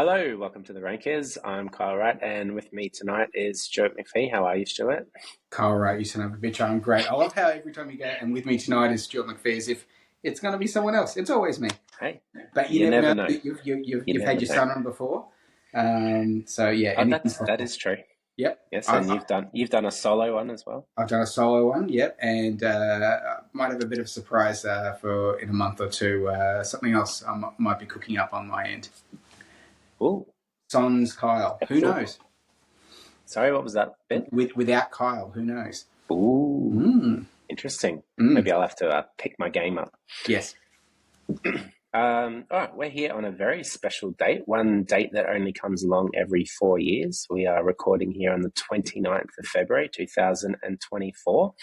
Hello, welcome to the Rankers. I'm Kyle Wright, and with me tonight is Stuart McPhee. How are you, Stuart? Kyle Wright, you son of a bitch, I'm great. I love how every time you go, and with me tonight is Stuart McPhee, as if it's going to be someone else. It's always me. Hey, But you you never never know. know. You You've had never your know. son on before. So, yeah, Oh, anything's that possible. is true. Yep. Yes, I've, and you've done a solo one as well. I've done a solo one, yep, and might have a bit of a surprise for in a month or two. Something else might be cooking up on my end. Ooh, Sans Kyle. Who excellent. knows? Sorry, what was that bit? Without Kyle, who knows? Ooh, interesting. Maybe I'll have to pick my game up. Yes. All right, we're here on a very special date, one date that only comes along every 4 years. We are recording here on the 29th of February, 2024.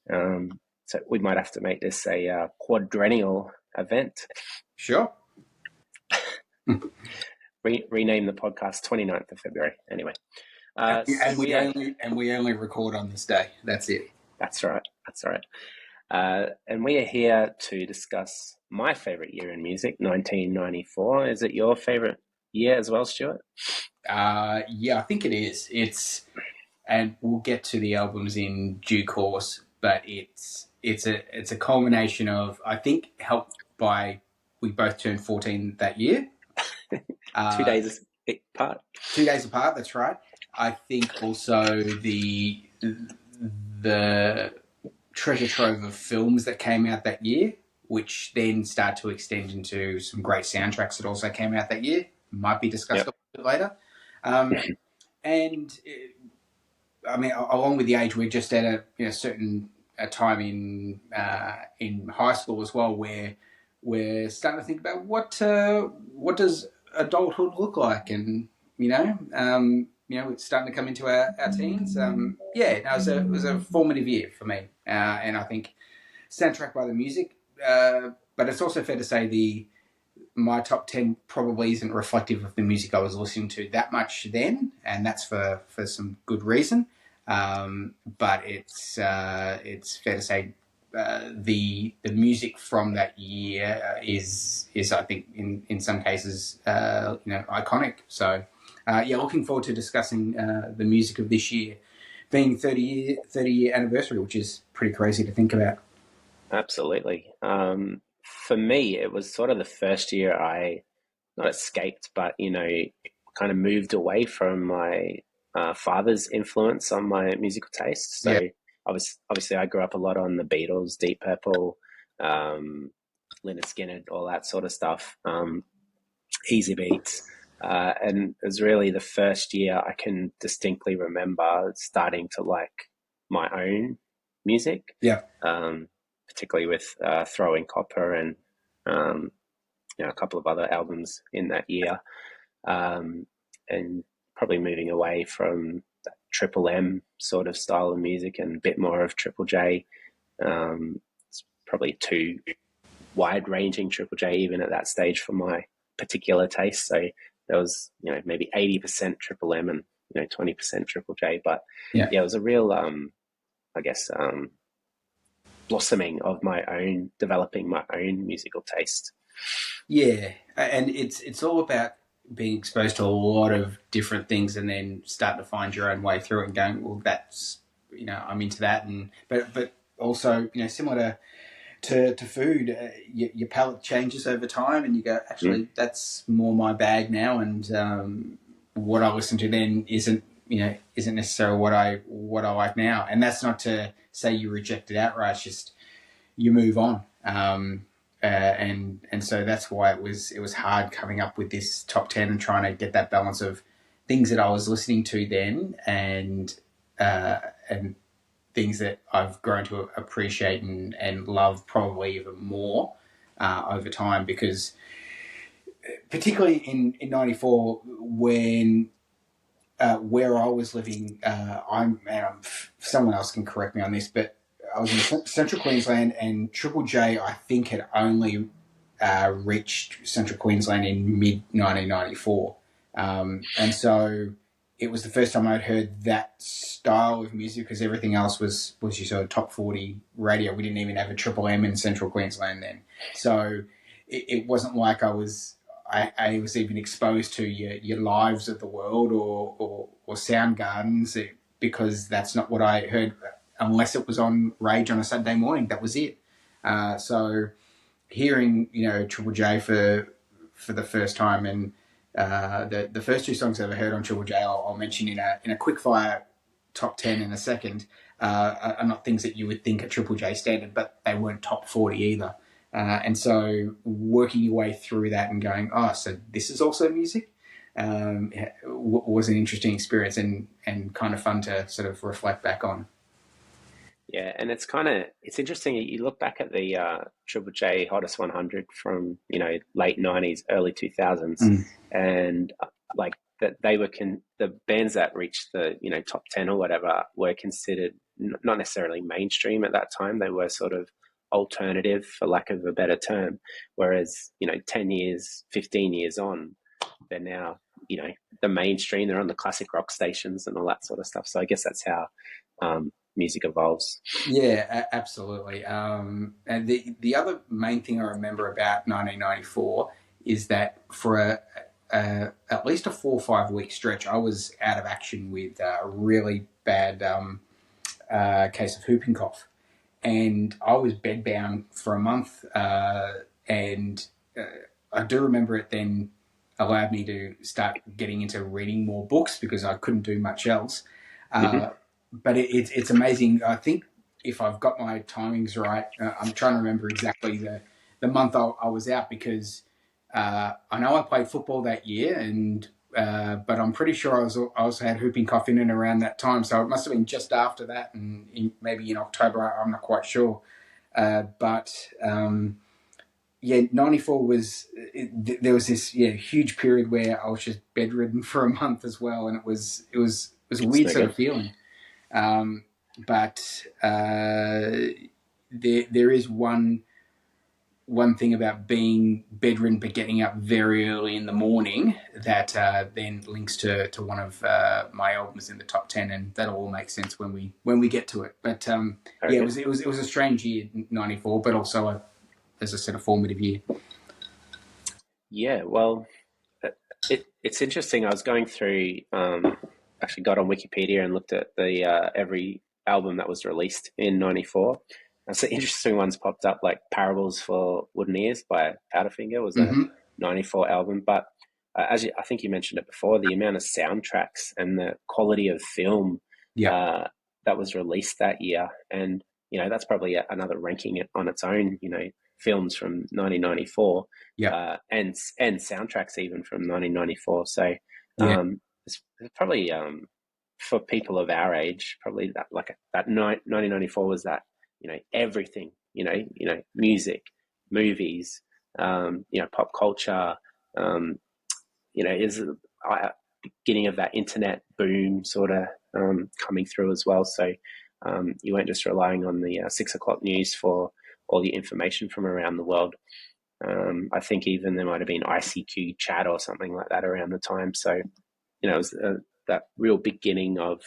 So we might have to make this a quadrennial event. Sure. Rename the podcast 29th of February. Anyway, And we only record on this day. That's it. That's right. That's right. And we are here to discuss my favorite year in music, 1994. Is it your favorite year as well, Stuart? Yeah, I think it is. And we'll get to the albums in due course, but it's a culmination of, I think, helped by we both turned 14 that year. 2 days apart. 2 days apart. That's right. I think also the treasure trove of films that came out that year, which then start to extend into some great soundtracks that also came out that year. Might be discussed a little bit later. And I mean, along with the age, we're just at a certain time in high school as well, where we're starting to think about what does adulthood look like, and it's starting to come into our teens. It was a formative year for me, and I think soundtrack by the music, but it's also fair to say my top 10 probably isn't reflective of the music I was listening to that much then, and that's for some good reason. But it's fair to say the music from that year is I think in some cases iconic. So looking forward to discussing the music of this year, being 30-year anniversary, which is pretty crazy to think about. Absolutely. For me, it was sort of the first year I not escaped, but kind of moved away from my father's influence on my musical taste. So Yeah. obviously I grew up a lot on the Beatles, Deep Purple, Lynyrd Skynyrd, all that sort of stuff, Easy Beats. And it was really the first year I can distinctly remember starting to like my own music. Yeah. Particularly with Throwing Copper and a couple of other albums in that year, and probably moving away from that Triple M sort of style of music and a bit more of Triple J. It's probably too wide-ranging Triple J even at that stage for my particular taste. So there was maybe 80% Triple M and 20% Triple J. But it was a real blossoming of developing my own musical taste. Yeah, and it's all about being exposed to a lot of different things, and then start to find your own way through it, and going, well, that's I'm into that, and but also similar to food, your palate changes over time, and you go, actually, that's more my bag now, and what I listen to then isn't necessarily what I like now, and that's not to say you reject it outright. It's just you move on. And so that's why it was hard coming up with this top 10 and trying to get that balance of things that I was listening to then and things that I've grown to appreciate and love probably even more over time, because particularly in 94 when where I was living, someone else can correct me on this, but I was in central Queensland, and Triple J, I think, had only reached central Queensland in mid 1994. And so it was the first time I'd heard that style of music, because everything else was your sort of top 40 radio. We didn't even have a Triple M in central Queensland then. So it wasn't like I was I was even exposed to your Lives of the World or Soundgardens because that's not what I heard unless it was on Rage on a Saturday morning. That was it. So hearing Triple J for the first time, and the first two songs I ever heard on Triple J, I'll mention in a quickfire top 10 in a second, are not things that you would think are Triple J standard, but they weren't top 40 either. And so working your way through that and going, oh, so this is also music, was an interesting experience and kind of fun to sort of reflect back on. Yeah, and it's interesting. You look back at the Triple J Hottest 100 from late 90s, early 2000s, Mm. and like that they were the bands that reached the top 10 or whatever were considered not necessarily mainstream at that time. They were sort of alternative, for lack of a better term. Whereas 10 years, 15 years on, they're now the mainstream. They're on the classic rock stations and all that sort of stuff. So I guess that's how music evolves. Yeah, absolutely. And the other main thing I remember about 1994 is that for at least a 4 or 5 week stretch, I was out of action with a really bad case of whooping cough, and I was bedbound for a month. And I do remember it then allowed me to start getting into reading more books because I couldn't do much else. Mm-hmm. But it's amazing. I think if I've got my timings right, I'm trying to remember exactly the month I was out because I know I played football that year, and but I'm pretty sure I also had whooping cough in and around that time. So it must have been just after that, and maybe in October. I'm not quite sure. But yeah, 94 was there was this huge period where I was just bedridden for a month as well, and it was a It's weird no sort good. of feeling. But there is one thing about being bedridden but getting up very early in the morning that then links to one of my albums in the top 10, and that'll all make sense when we get to it. But Very yeah, good. it was a strange year, 94, but also as I said, a formative year. Yeah, well, it's interesting. I was going through, actually got on Wikipedia and looked at the every album that was released in '94. And some interesting ones popped up, like Parables for Wooden Ears by Powderfinger was a Mm-hmm. '94 album. But I think you mentioned it before, the amount of soundtracks and the quality of film Yeah, uh, that was released that year, and that's probably another ranking on its own. Films from 1994 yeah, and soundtracks even from 1994. So yeah, it's probably for people of our age, probably that 1994 was that everything music, movies, pop culture, um, is beginning of that internet boom sort of coming through as well. So you weren't just relying on the 6 o'clock news for all the information from around the world. I think even there might have been ICQ chat or something like that around the time. So, it was that real beginning of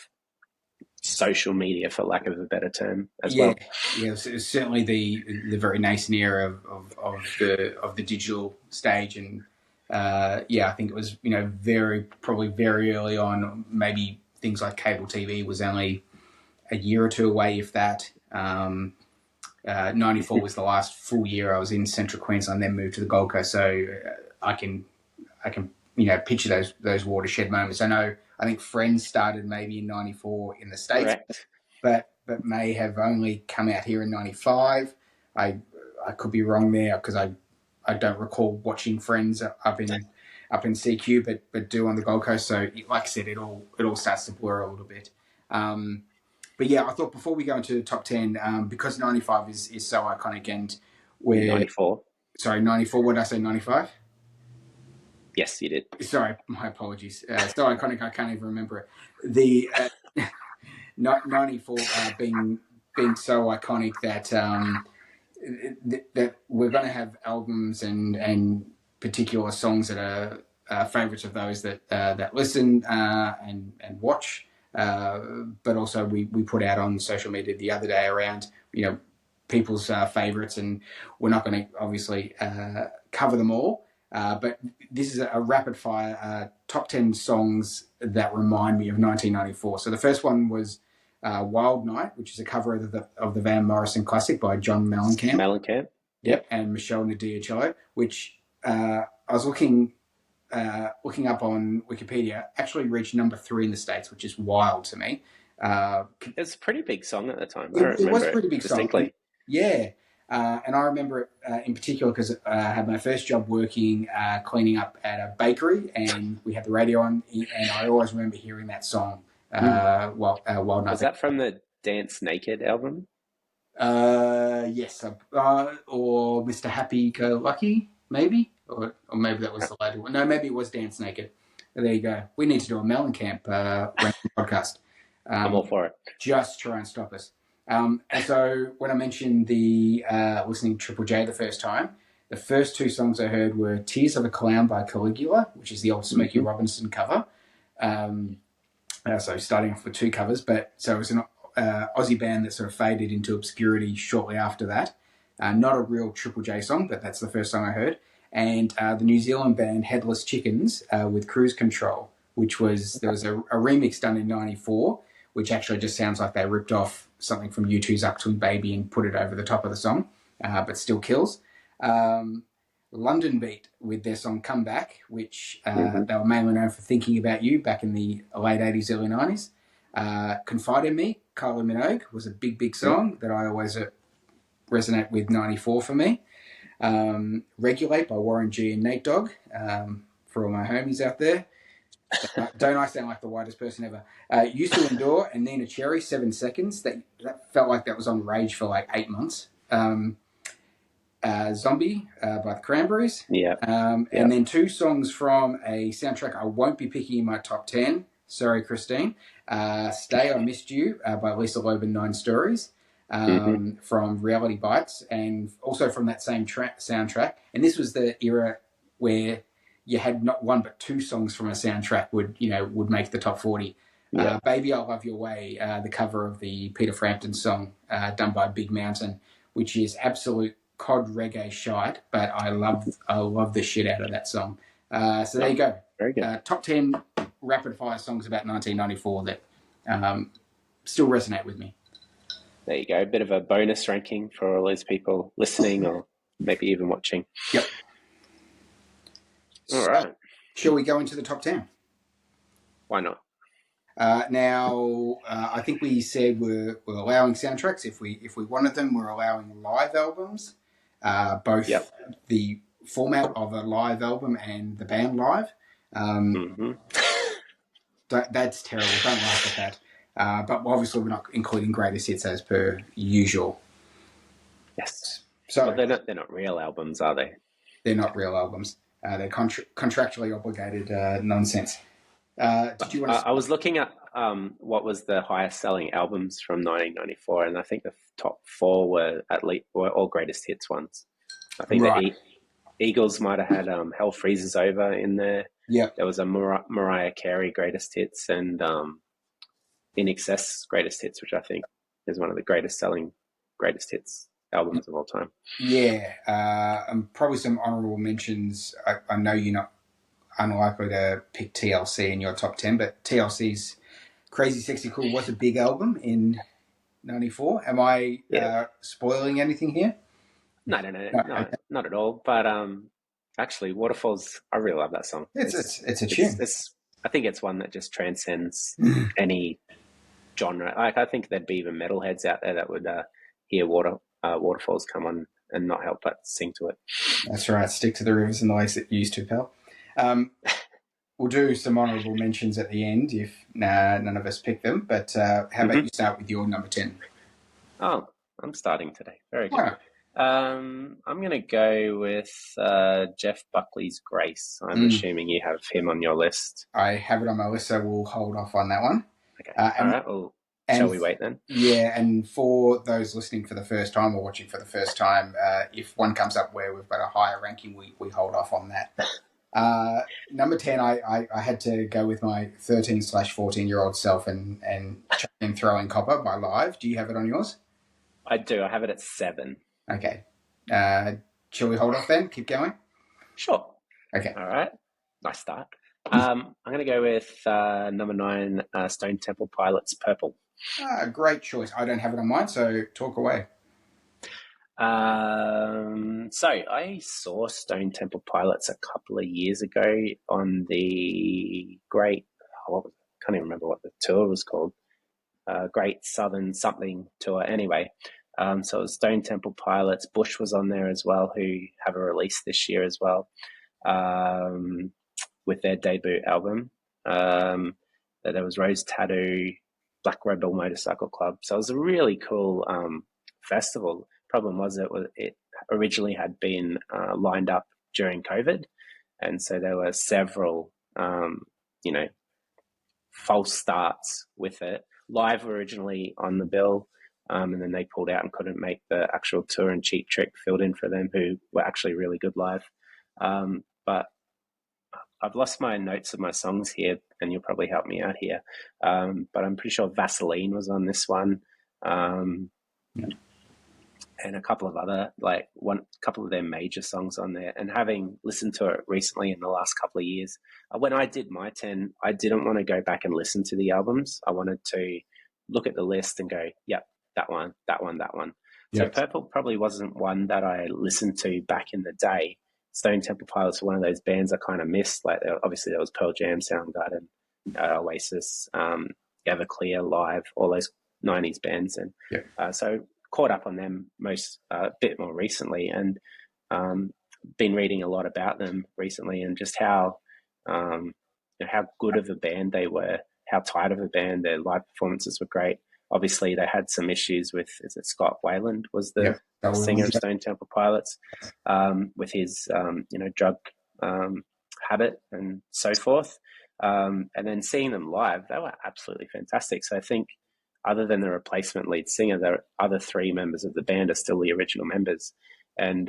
social media, for lack of a better term, as yeah, well. yeah. It's certainly the very nascent era of the digital stage, and yeah, I think it was probably very early on. Maybe things like cable TV was only a year or two away, if that. 94 was the last full year I was in Central Queensland, then moved to the Gold Coast. So I can picture those watershed moments. I think Friends started maybe in 94 in the States, Correct. but may have only come out here in 95. I could be wrong there because I don't recall watching Friends up in CQ, but do on the Gold Coast. So like I said, it all starts to blur a little bit. Um, but yeah, I thought before we go into the top 10, because 95 is so iconic, and we're 94. sorry, 94. What did I say? 95. Yes, you did. Sorry, my apologies. So iconic, I can't even remember it. The 94 being so iconic that that we're going to have albums and particular songs that are favorites of those that listen and watch. But also we put out on social media the other day around people's favorites, and we're not going to obviously cover them all. But this is a rapid fire top 10 songs that remind me of 1994. So the first one was Wild Night, which is a cover of the Van Morrison classic by John Mellencamp. Mellencamp. Yep, and Michelle Nadiacello, which I was looking up on Wikipedia, actually reached number 3 in the States, which is wild to me. It's a pretty big song at the time. It was a pretty big distinctly. song. Yeah. And I remember it in particular because I had my first job working cleaning up at a bakery, and we had the radio on, and I always remember hearing that song. Wild Night. Was that from the Dance Naked album? Yes, or Mr. Happy Go Lucky, maybe, or maybe that was the later one. No, maybe it was Dance Naked. There you go. We need to do a Mellencamp podcast. I'm all for it. Just try and stop us. And so when I mentioned the listening to Triple J the first time, the first 2 songs I heard were Tears of a Clown by Caligula, which is the old Smokey Robinson cover. So starting off with 2 covers, but so it was an Aussie band that sort of faded into obscurity shortly after that. Not a real Triple J song, but that's the first song I heard. And the New Zealand band Headless Chickens with Cruise Control, which there was a remix done in '94, which actually just sounds like they ripped off something from U2's Uptown Baby and put it over the top of the song, but still kills. London Beat with their song Come Back, which they were mainly known for Thinking About You back in the late 80s, early 90s. Confide in Me, Kylie Minogue, was a big song that I always resonate with 94 for me. Regulate by Warren G and Nate Dogg, for all my homies out there. Don't I sound like the whitest person ever? Used to Endure and Nina Cherry, 7 Seconds. That felt like that was on Rage for like 8 months. Zombie by the Cranberries. Yeah. And then 2 songs from a soundtrack I won't be picking in my top 10. Sorry, Christine. Stay, I Missed You by Lisa Loeb and 9 Stories from Reality Bites, and also from that same soundtrack. And this was the era where you had not 1 but 2 songs from a soundtrack would make the top 40. Yeah. Baby, I Love Your Way, the cover of the Peter Frampton song done by Big Mountain, which is absolute cod reggae shite, but I love the shit out of that song. So there you go. Very good. Top 10 rapid fire songs about 1994 that still resonate with me. There you go. A bit of a bonus ranking for all those people listening or maybe even watching. Yep. All right. Shall we go into the top 10? Why not? Now, I think we said we're allowing soundtracks if we wanted them. We're allowing live albums, both the format of a live album and the band live. That's terrible. Don't laugh at that. But obviously, we're not including greatest hits as per usual. Yes. So well, they're not real albums, are they? They're not real albums. They're contractually obligated nonsense. Did you want to... I was looking at what was the highest selling albums from 1994, and I think the top 4 were all greatest hits ones. I think the Eagles might have had Hell Freezes Over in there. Yeah. There was a Mariah Carey greatest hits and In Excess greatest hits, which I think is one of the greatest selling greatest hits albums of all time. Yeah. And probably some honourable mentions. I know you're not unlikely to pick TLC in your top 10, but TLC's Crazy Sexy Cool was a big album in 94. Am I spoiling anything here? No, not at all. But actually, Waterfalls, I really love that song. It's a tune. I think it's one that just transcends any genre. I think there'd be even metalheads out there that would hear Waterfalls come on and not help but sing to it. That's right. Stick to the rivers and the lakes that you used to, pal. We'll do some honourable mentions at the end if none of us pick them. But how about you start with your number 10? Oh, I'm starting today. Very good. I'm going to go with Jeff Buckley's Grace. I'm assuming you have him on your list. I have it on my list, so we'll hold off on that one. Okay. All right. Well, shall we wait then? Yeah, and for those listening for the first time or watching for the first time, if one comes up where we've got a higher ranking, we hold off on that. Number 10, I had to go with my 13/14-year-old self and Throwing Copper by Live. Do you have it on yours? I do. I have it at 7. Okay. Shall we hold off then? Keep going? Sure. Okay. All right, nice start. I'm going to go with number 9, Stone Temple Pilots, Purple. Great choice. I don't have it on mine, so talk away. So I saw Stone Temple Pilots a couple of years ago on the Great. Can't even remember what the tour was called. Great Southern something tour. Anyway, so it was Stone Temple Pilots. Bush was on there as well, who have a release this year as well, with their debut album. There was Rose Tattoo, Black Rebel Motorcycle Club. So it was a really cool festival. Problem was it originally had been lined up during COVID, and so there were several you know false starts with it. Live originally on the bill, and then they pulled out and couldn't make the actual tour, and Cheap Trick filled in for them, who were actually really good live. But I've lost my notes of my songs here, and you'll probably help me out here. But I'm pretty sure Vaseline was on this one. Yeah. And a couple of other couple of their major songs on there. And having listened to it recently in the last couple of years, when I did my 10, I didn't want to go back and listen to the albums. I wanted to look at the list and go, yep, that one, that one, that one. So Yep. Purple probably wasn't one that I listened to back in the day. Stone Temple Pilots were one of those bands I kind of missed. Like, obviously there was Pearl Jam, Soundgarden, Oasis, Everclear, Live, all those 90s bands. And Yep. so caught up on them a bit more recently, and been reading a lot about them recently, and just how how good of a band they were, how tight of a band. Their live performances were great. Obviously, they had some issues with, is it Scott Weiland was the Yep. That was, singer of Stone Temple Pilots, with his drug habit and so forth. And then seeing them live, they were absolutely fantastic. So I think, other than the replacement lead singer, the other 3 members of the band are still the original members. And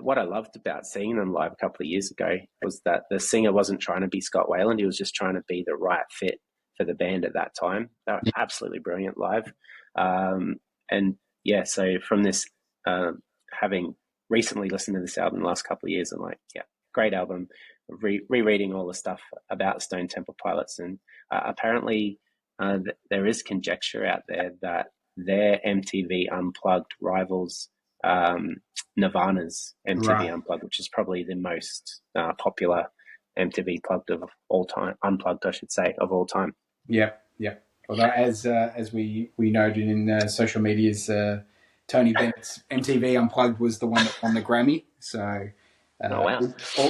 what I loved about seeing them live a couple of years ago was that the singer wasn't trying to be Scott Weiland. He was just trying to be the right fit for the band at that time. They were absolutely brilliant live. And yeah, so from this, having recently listened to this album the last couple of years, I'm like, yeah, great album. Rereading all the stuff about Stone Temple Pilots, and apparently there is conjecture out there that their MTV Unplugged rivals Nirvana's MTV right. Unplugged, which is probably the most popular MTV plugged of all time, unplugged, I should say, of all time. Yep. Yep. Although, as we noted in social medias, Tony Bennett's MTV Unplugged was the one that won the Grammy. So, Oh wow!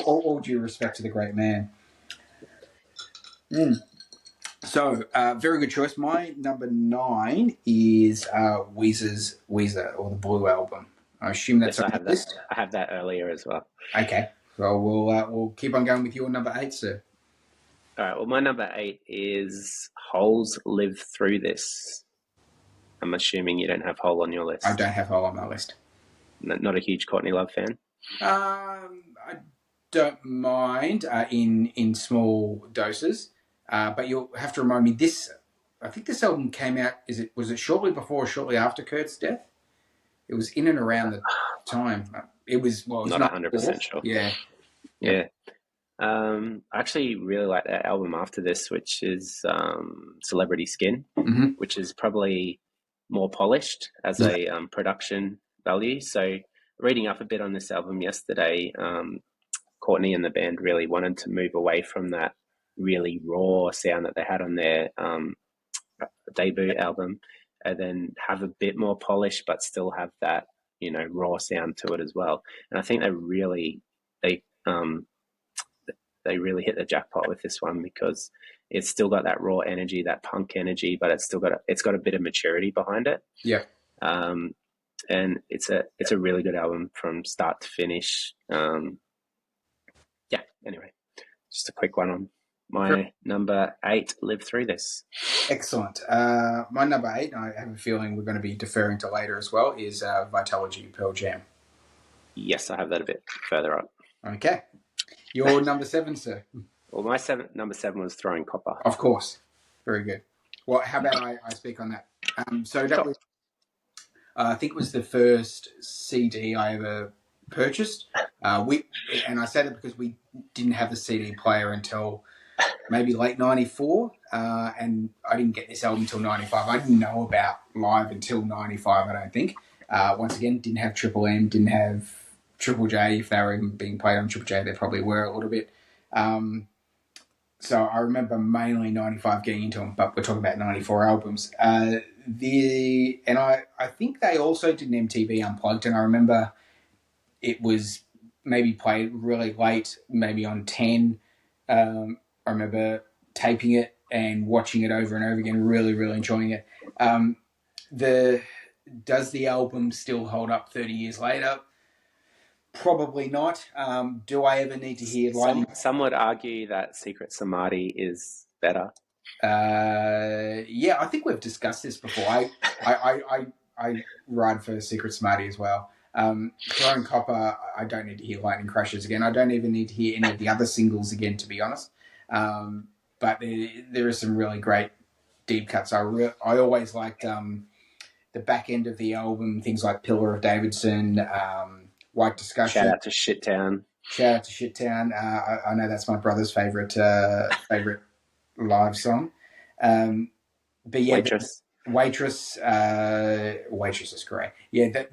all due respect to the great man. So, very good choice. My number 9 is Weezer, or the Blue Album. I assume that's Yes, on I your have that. list. I have that earlier as well. Okay. Well, we'll keep on going with your number 8, sir. All right. Well, my number 8 is Holes Live Through This. I'm assuming you don't have Hole on your list. I don't have Hole on my list. Not a huge Courtney Love fan. I don't mind in small doses, but you'll have to remind me. I think this album came out. Was it shortly before or shortly after Kurt's death? It was in and around the time. It was Not 100% sure. Yeah. Yeah. I actually really like that album after this, which is Celebrity Skin, which is probably more polished as a production value. So, reading up a bit on this album yesterday, Courtney and the band really wanted to move away from that really raw sound that they had on their debut album, and then have a bit more polish, but still have that raw sound to it as well. And I think they they really hit the jackpot with this one, because it's still got that raw energy, that punk energy, but it's got a bit of maturity behind it. Yeah. And it's a really good album from start to finish. Yeah. Anyway, just a quick one on my number 8. Live Through This. Excellent. My number 8, I have a feeling we're going to be deferring to later as well, is Vitalogy, Pearl Jam. Yes, I have that a bit further up. Okay. Your number 7, sir. Well, my number 7 was Throwing Copper. Of course. Very good. Well, how about I speak on that? So that was, I think it was the first CD I ever purchased. And I say that because we didn't have the CD player until maybe late '94, and I didn't get this album until '95. I didn't know about Live until '95. I don't think. Once again, didn't have Triple M, didn't have Triple J. If they were even being played on Triple J, they probably were a little bit. So I remember mainly '95 getting into them, but we're talking about '94 albums. I think they also did an MTV Unplugged, and I remember it was maybe played really late, maybe on 10. I remember taping it and watching it over and over again, really, really enjoying it. Does the album still hold up 30 years later? Probably not. Do I ever need to hear Lightning? Some would argue that Secret Samadhi is better. Yeah, I think we've discussed this before. I ride for Secret Samadhi as well. Throwing Copper, I don't need to hear Lightning Crashes again. I don't even need to hear any of the other singles again, to be honest. But there are some really great deep cuts. I always liked the back end of the album, things like Pillar of Davidson, White Discussion. Shout out to Shittown. I know that's my brother's favorite live song. But yeah, Waitress is great. Yeah,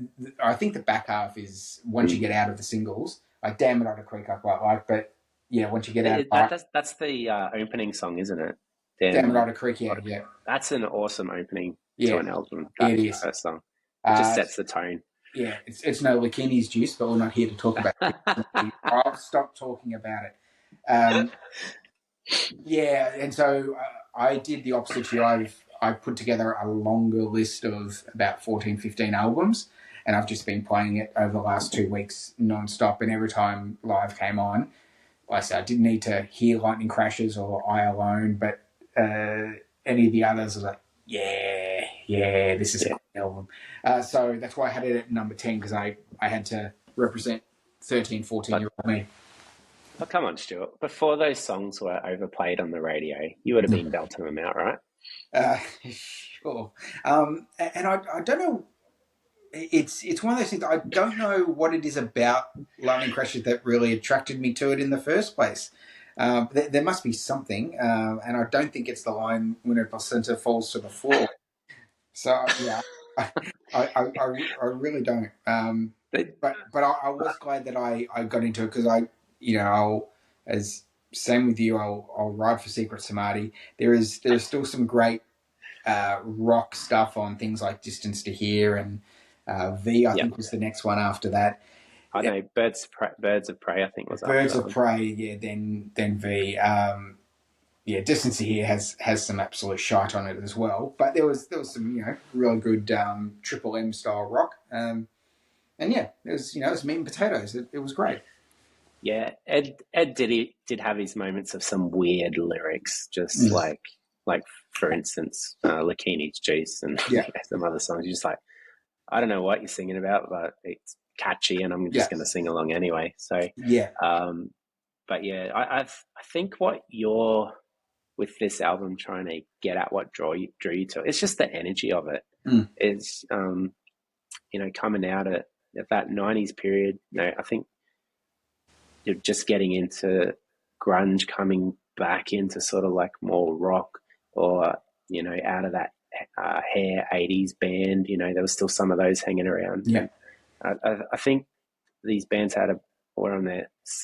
I think the back half is once you get out of the singles, like Damn It Otter Creek I quite like, but yeah, once you get out, that's the opening song, isn't it? Damn It Otter Creek, yeah. That's an awesome opening to an album. It is. First song. It just sets the tone. Yeah, it's no Lakini's juice, but we're not here to talk about it. I'll stop talking about it. Yeah, and so I did the opposite to you. I put together a longer list of about 14, 15 albums, and I've just been playing it over the last 2 weeks non-stop, and every time Live came on, like I said, I didn't need to hear Lightning Crashes or I Alone, but any of the others, I was like, yeah, this is a great album. So that's why I had it at number 10, because I had to represent 13, 14-year-old me. But come on, Stuart. Before those songs were overplayed on the radio, you would have been belting them out, right? Sure. And I don't know. It's one of those things. I don't know what it is about Lightning Crashes that really attracted me to it in the first place. There must be something, and I don't think it's the line when a placenta falls to the floor. So yeah, I really don't. But I was glad that I got into it, because same with you, I'll ride for Secret Samadhi. There's still some great rock stuff on things like Distance to Here, and V, I think was the next one after that. I know Birds of Prey, I think was Birds of Prey, yeah. Then V. Distance to Here has some absolute shite on it as well. But there was some really good Triple M style rock. And yeah, it was meat and potatoes. It was great. Yeah, Ed did have his moments of some weird lyrics, just like for instance, Lakini's Juice and some other songs. You're just like, I don't know what you're singing about, but it's catchy, and I'm just going to sing along anyway. So yeah, but yeah, I think what you're with this album trying to get at, what drew you to it, it's just the energy of it. It's coming out at that '90s period. I think you're just getting into grunge, coming back into sort of like more rock, or out of that hair '80s band. There was still some of those hanging around. Yeah, I think these bands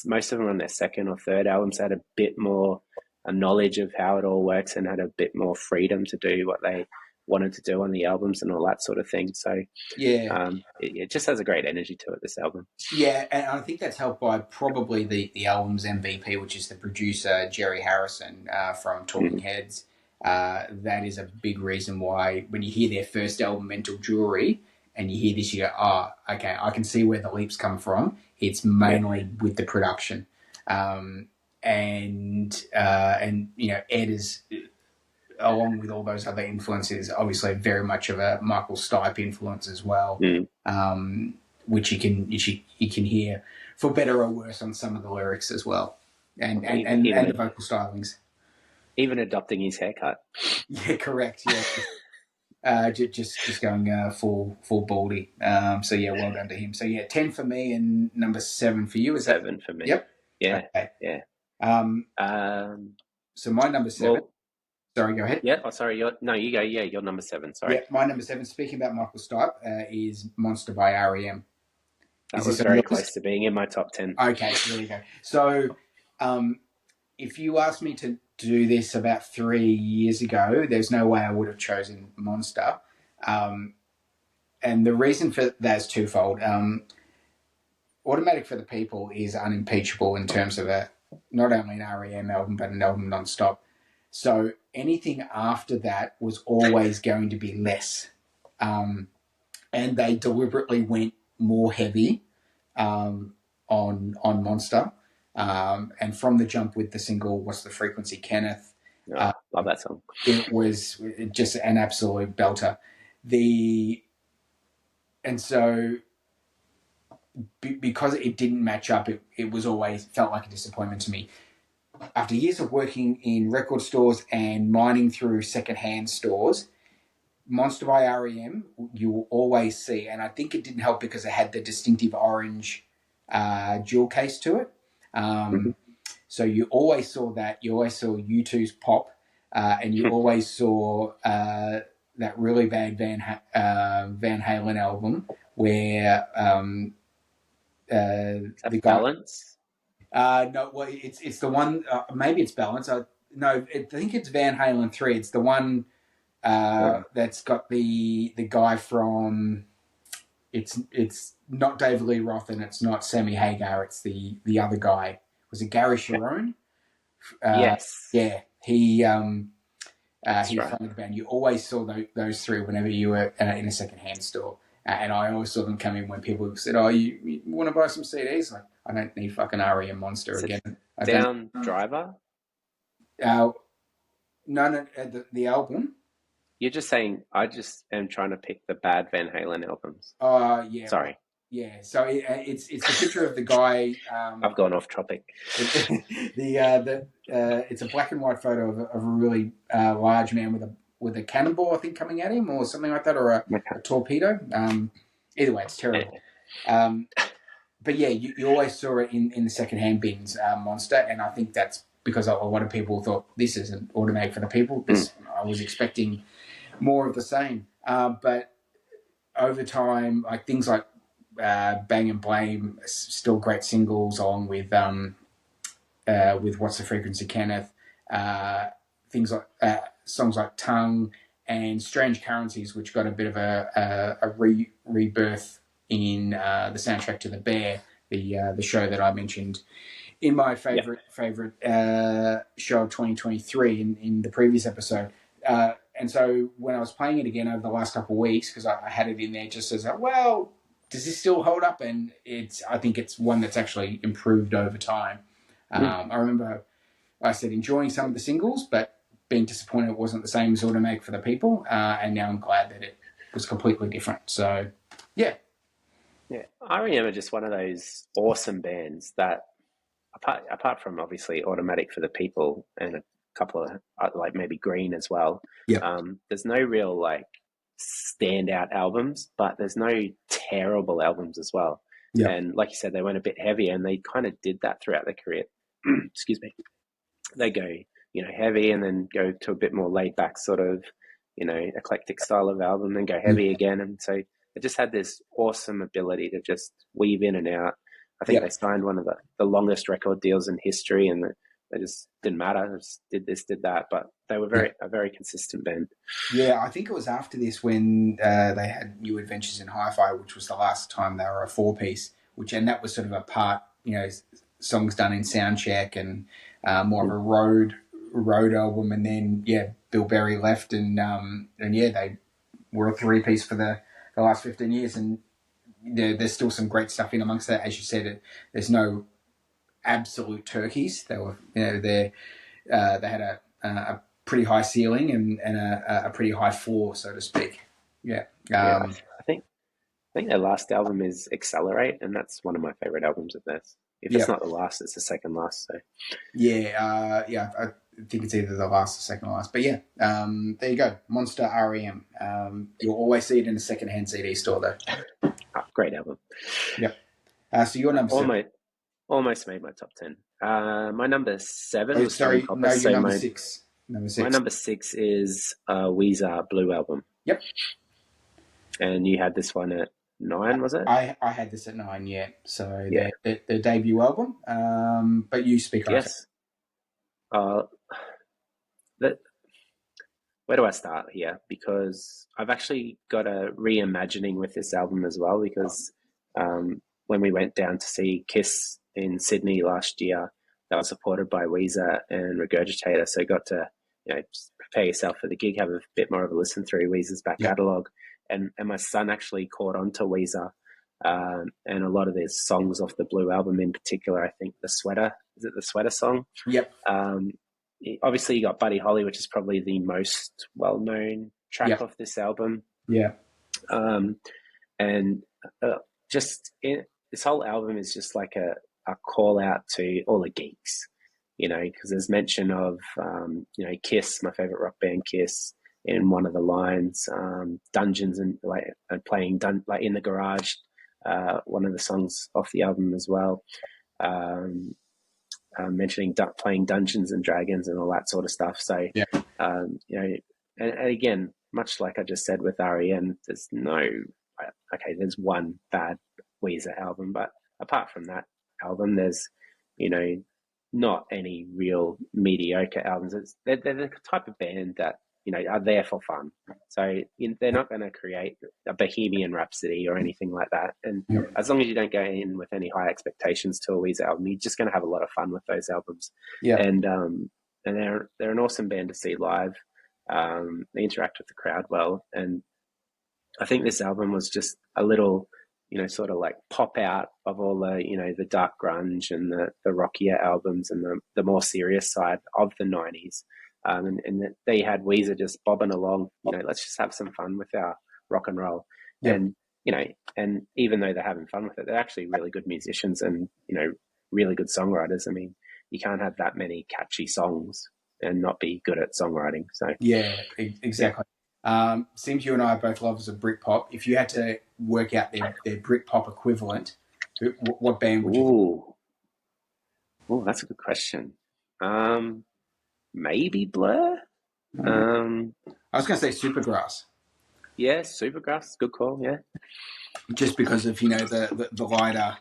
most of them on their second or third albums had a bit more a knowledge of how it all works, and had a bit more freedom to do what they wanted to do on the albums and all that sort of thing. So it just has a great energy to it, this album. Yeah, and I think that's helped by probably the album's MVP, which is the producer Jerry Harrison from Talking Heads. That is a big reason why when you hear their first album, Mental Jewelry, and you hear this, you go, oh, okay, I can see where the leaps come from. It's mainly with the production. And Ed is, along with all those other influences, obviously very much of a Michael Stipe influence as well, which you can hear for better or worse on some of the lyrics as well, and the vocal stylings. Even adopting his haircut. Yeah, correct. Yeah. Just going full baldy. So yeah, well done to him. So yeah, 10 for me and number 7 for you. Is that? 7 for me. Yep. Yeah, Okay. yeah. Um, Um, so my number 7. well, Sorry, go ahead. yeah. Oh, sorry. No, you go. Yeah, you're number 7. Yeah, Sorry, my number 7. Speaking about Michael Stipe, is Monster by REM. Is that this was on very your close list? to being in my top 10. Okay, there we go. So, um, if you asked me to do this about 3 years ago, there's no way I would have chosen Monster. Um, and the reason for that is twofold. Automatic for the People is unimpeachable in terms of not only an REM album, but an album non-stop. So anything after that was always going to be less. And they deliberately went more heavy on Monster. And from the jump with the single What's the Frequency, Kenneth, Oh, love that song. it was just an absolute belter. The and so because it didn't match up, it was always felt like a disappointment to me. After years of working in record stores and mining through secondhand stores, Monster by REM you will always see, and I think it didn't help because it had the distinctive orange jewel case to it. Mm-hmm. So you always saw that. You always saw U2's Pop, and you always saw that really bad Van Halen album where the That guy. balance. No, well, it's the one. Maybe it's Balance. No, I think it's Van Halen 3. It's the one Oh, that's got the guy from. It's not David Lee Roth and it's not Sammy Hagar. It's the other guy. Was it Gary okay. Sharon? Yes, Yeah, that's he right. funded the band. You always saw those three whenever you were in a secondhand store, and I always saw them come in when people said, "Oh, you want to buy some CDs?" Like, I don't need fucking REM Monster Is it again. I don't. Down Driver? Uh, no, the album. You're just saying I just am trying to pick the bad Van Halen albums. Yeah, well, Sorry, yeah. So it's the picture of the guy. I've gone off topic. It's a black and white photo of a really large man with a cannonball, I think, coming at him or something like that, or Okay. a torpedo. Either way, it's terrible. Um, but yeah, you always saw it in the secondhand bins, Monster, and I think that's because a lot of people thought this isn't automatic for the people. Mm. This I was expecting more of the same, but over time, like things like Bang and Blame, still great singles, along with What's the Frequency, Kenneth, uh, things like songs like Tongue and Strange Currencies, which got a bit of a rebirth in the soundtrack to The Bear, the show that I mentioned in my Yeah. favorite show of 2023 in the previous episode. And so when I was playing it again over the last couple of weeks, because I had it in there just as well, does this still hold up? And I think it's one that's actually improved over time. Mm. I remember I said enjoying some of the singles, but being disappointed it wasn't the same as Automatic for the People. And now I'm glad that it was completely different. So, yeah. Yeah. REM are just one of those awesome bands that apart from obviously Automatic for the People and a couple of like maybe Green as well. Yep. There's no real like standout albums, but there's no terrible albums as well. Yep. And like you said, they went a bit heavier, and they kind of did that throughout their career. Excuse me. They go, heavy, and then go to a bit more laid back sort of, eclectic style of album, then go Yep. heavy again. And so they just had this awesome ability to just weave in and out. I think they Yep. signed one of the longest record deals in history, and they just didn't matter. They just did this, did that, but they were Yep. a very consistent band. Yeah, I think it was after this when they had New Adventures in Hi-Fi, which was the last time they were a four-piece. And that was sort of a part, songs done in sound check and more of a road album. And then Bill Berry left, and yeah, they were a three-piece for the last 15 years, and there's still some great stuff in amongst that. As you said, there's no absolute turkeys. They were, they had a pretty high ceiling and a pretty high floor, so to speak. Yeah. Yeah, I think their last album is Accelerate, and that's one of my favorite albums of theirs. If it's Yeah. not the last, it's the second last. So Yeah. think it's either the last or second last. But yeah, there you go. Monster REM. You'll always see it in a secondhand CD store, though. Oh, great album. Yep. So your number 7. Almost made my top 10. My number 7 Oh, was Throwing sorry, Copper. no, your So number 6. Number my 6. number 6 is Weezer Blue Album. Yep. And you had this one at 9, was it? I had this at 9, yeah. So Yeah. their debut album. But you speak on it. Yes. That Where do I start here? Because I've actually got a reimagining with this album as well. Because when we went down to see Kiss in Sydney last year, that was supported by Weezer and Regurgitator. So got to just prepare yourself for the gig, have a bit more of a listen through Weezer's back catalogue, and my son actually caught on to Weezer. And a lot of their songs off the Blue album, in particular, I think the Sweater, is it the Sweater song? Yep. Obviously, you got Buddy Holly, which is probably the most well-known track off this album. Yeah. And this whole album is just like a call out to all the geeks, because there's mention of, Kiss, my favorite rock band, Kiss, in one of the lines, Dungeons and playing like in the garage, one of the songs off the album as well. Mentioning playing Dungeons and Dragons and all that sort of stuff. So, and again, much like I just said with REM, there's one bad Weezer album, but apart from that album, there's, not any real mediocre albums. They're the type of band that, are there for fun. So they're not going to create a Bohemian Rhapsody or anything like that. And as long as you don't go in with any high expectations to a Weezer album, you're just going to have a lot of fun with those albums. Yeah. And they're an awesome band to see live. They interact with the crowd well. And I think this album was just a little, sort of like pop out of all the, the dark grunge and the rockier albums and the more serious side of the 90s. And they had Weezer just bobbing along, let's just have some fun with our rock and roll. Yep. And, and even though they're having fun with it, they're actually really good musicians and, really good songwriters. I mean, you can't have that many catchy songs and not be good at songwriting. So yeah, exactly. Seems you and I are both lovers of Britpop. If you had to work out their Britpop equivalent, what band would you think? Oh, that's a good question. Maybe Blur. I was going to say Supergrass. Yeah, Supergrass, good call. Yeah, just because of the lighter,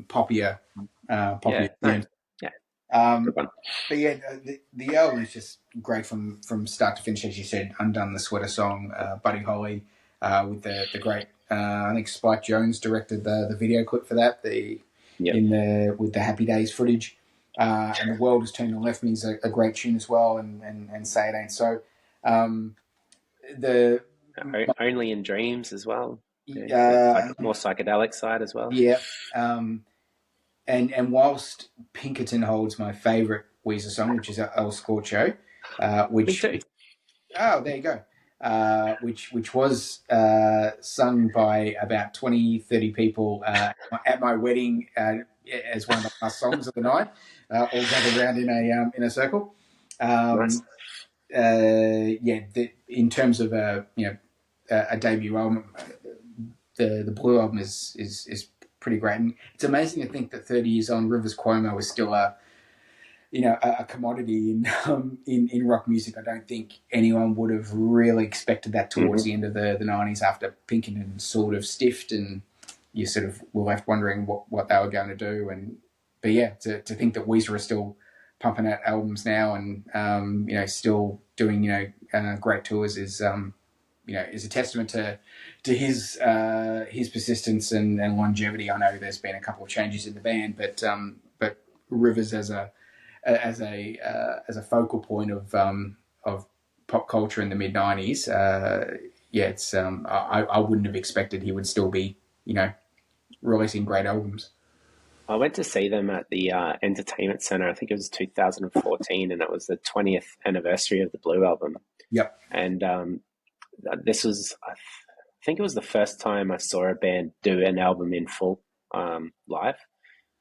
poppier. But yeah, the album is just great from start to finish, as you said. Undone, the Sweater song, Buddy Holly, with the great. I think Spike Jonze directed the video clip for that. With the Happy Days footage. And The World Has Turned and Left Me is a great tune as well, and Say It Ain't So. Only in Dreams as well. More psychedelic side as well. Yeah. And whilst Pinkerton holds my favourite Weezer song, which is El Scorcho, which... Me too. Oh, there you go. Which was sung by about 20, 30 people at my wedding as one of the last songs of the night, all gathered around in a circle. Nice. In terms of a debut album, the Blue album is pretty great, and it's amazing to think that 30 years on, Rivers Cuomo is still a commodity in rock music. I don't think anyone would have really expected that towards the end of the 90s, after Pinkerton sort of stiffed, and you sort of were left wondering what they were going to do. But yeah, to think that Weezer are still pumping out albums now and still doing great tours is a testament to his persistence and longevity. I know there's been a couple of changes in the band, but Rivers as a focal point of pop culture in the mid 90s, it's I wouldn't have expected he would still be releasing great albums. I went to see them at the Entertainment Center. I think it was 2014, and it was the 20th anniversary of the Blue album. Yep. And this was, I think it was the first time I saw a band do an album in full live.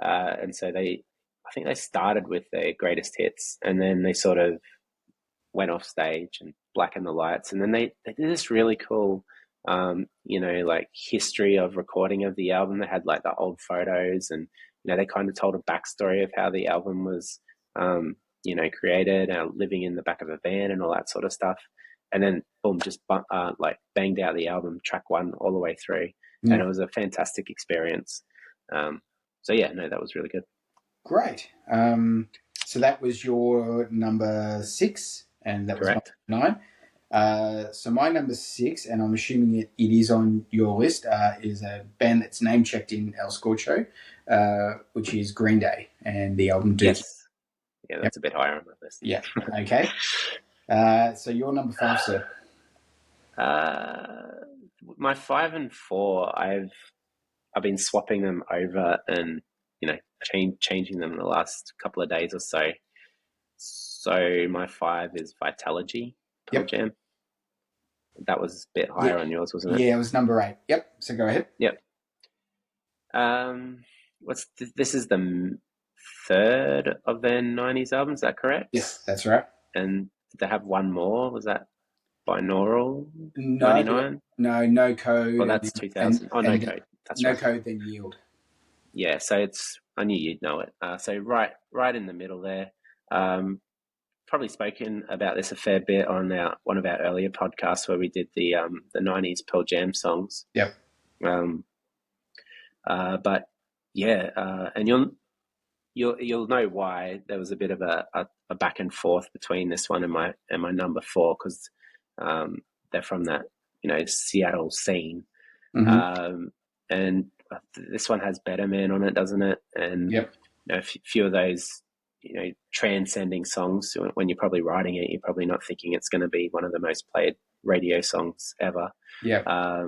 And so I I think they started with their greatest hits, and then they sort of went off stage and blackened the lights, and then they did this really cool, like history of recording of the album. They had like the old photos, and they kind of told a backstory of how the album was, created, living in the back of a van and all that sort of stuff. And then boom, just like banged out the album, track one, all the way through, and it was a fantastic experience. So yeah, no, that was really good. Great. So that was your number 6, and that was Correct. my 9. So my number 6, and I'm assuming it is on your list, is a band that's name checked in El Scorcho, which is Green Day, and the album Dirty. Yes. Yeah, that's a bit higher on my list. Yeah. Okay. So your number 5, sir. My 5 and 4, I've been swapping them over and changing them in the last couple of days or so. So my 5 is Vitalogy, Pearl Jam. That was a bit higher on yours, wasn't it? Yeah, it was number 8. Yep. So go ahead. Yep. This is the third of their 90s albums, is that correct? Yes, that's right. And did they have one more? Was that Binaural? No, 99? No Code. Well, that's 2000. No Code. That's No right. Code, then Yield. Yeah, so I knew you'd know it. So right in the middle there. Probably spoken about this a fair bit on one of our earlier podcasts where we did the 90s Pearl Jam songs. Yep. But yeah, and you'll know why there was a bit of a back and forth between this one and my number 4, because they're from that Seattle scene. Mm-hmm. And this one has Better Man on it, doesn't it? And a few of those transcending songs. When you're probably writing it, you're probably not thinking it's going to be one of the most played radio songs ever. Yeah.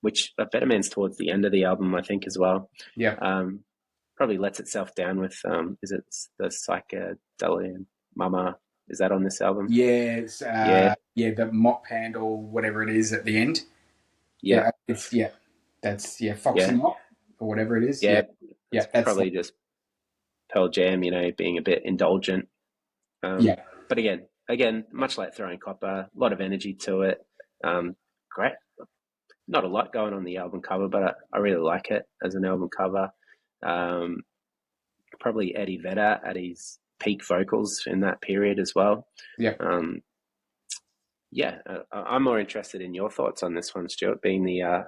Which Better Man's towards the end of the album, I think, as well. Yeah. Probably lets itself down with is it the Psychedelic Mama? Is that on this album? Yeah, the mop handle, whatever it is at the end. Yeah, that's Foxy Mop or whatever it is. Yeah, that's probably just Pearl Jam, being a bit indulgent. But again, much like Throwing Copper, a lot of energy to it. Great. Not a lot going on the album cover, but I really like it as an album cover. Probably Eddie Vedder at his peak vocals in that period as well. Yeah. I'm more interested in your thoughts on this one, Stuart, being the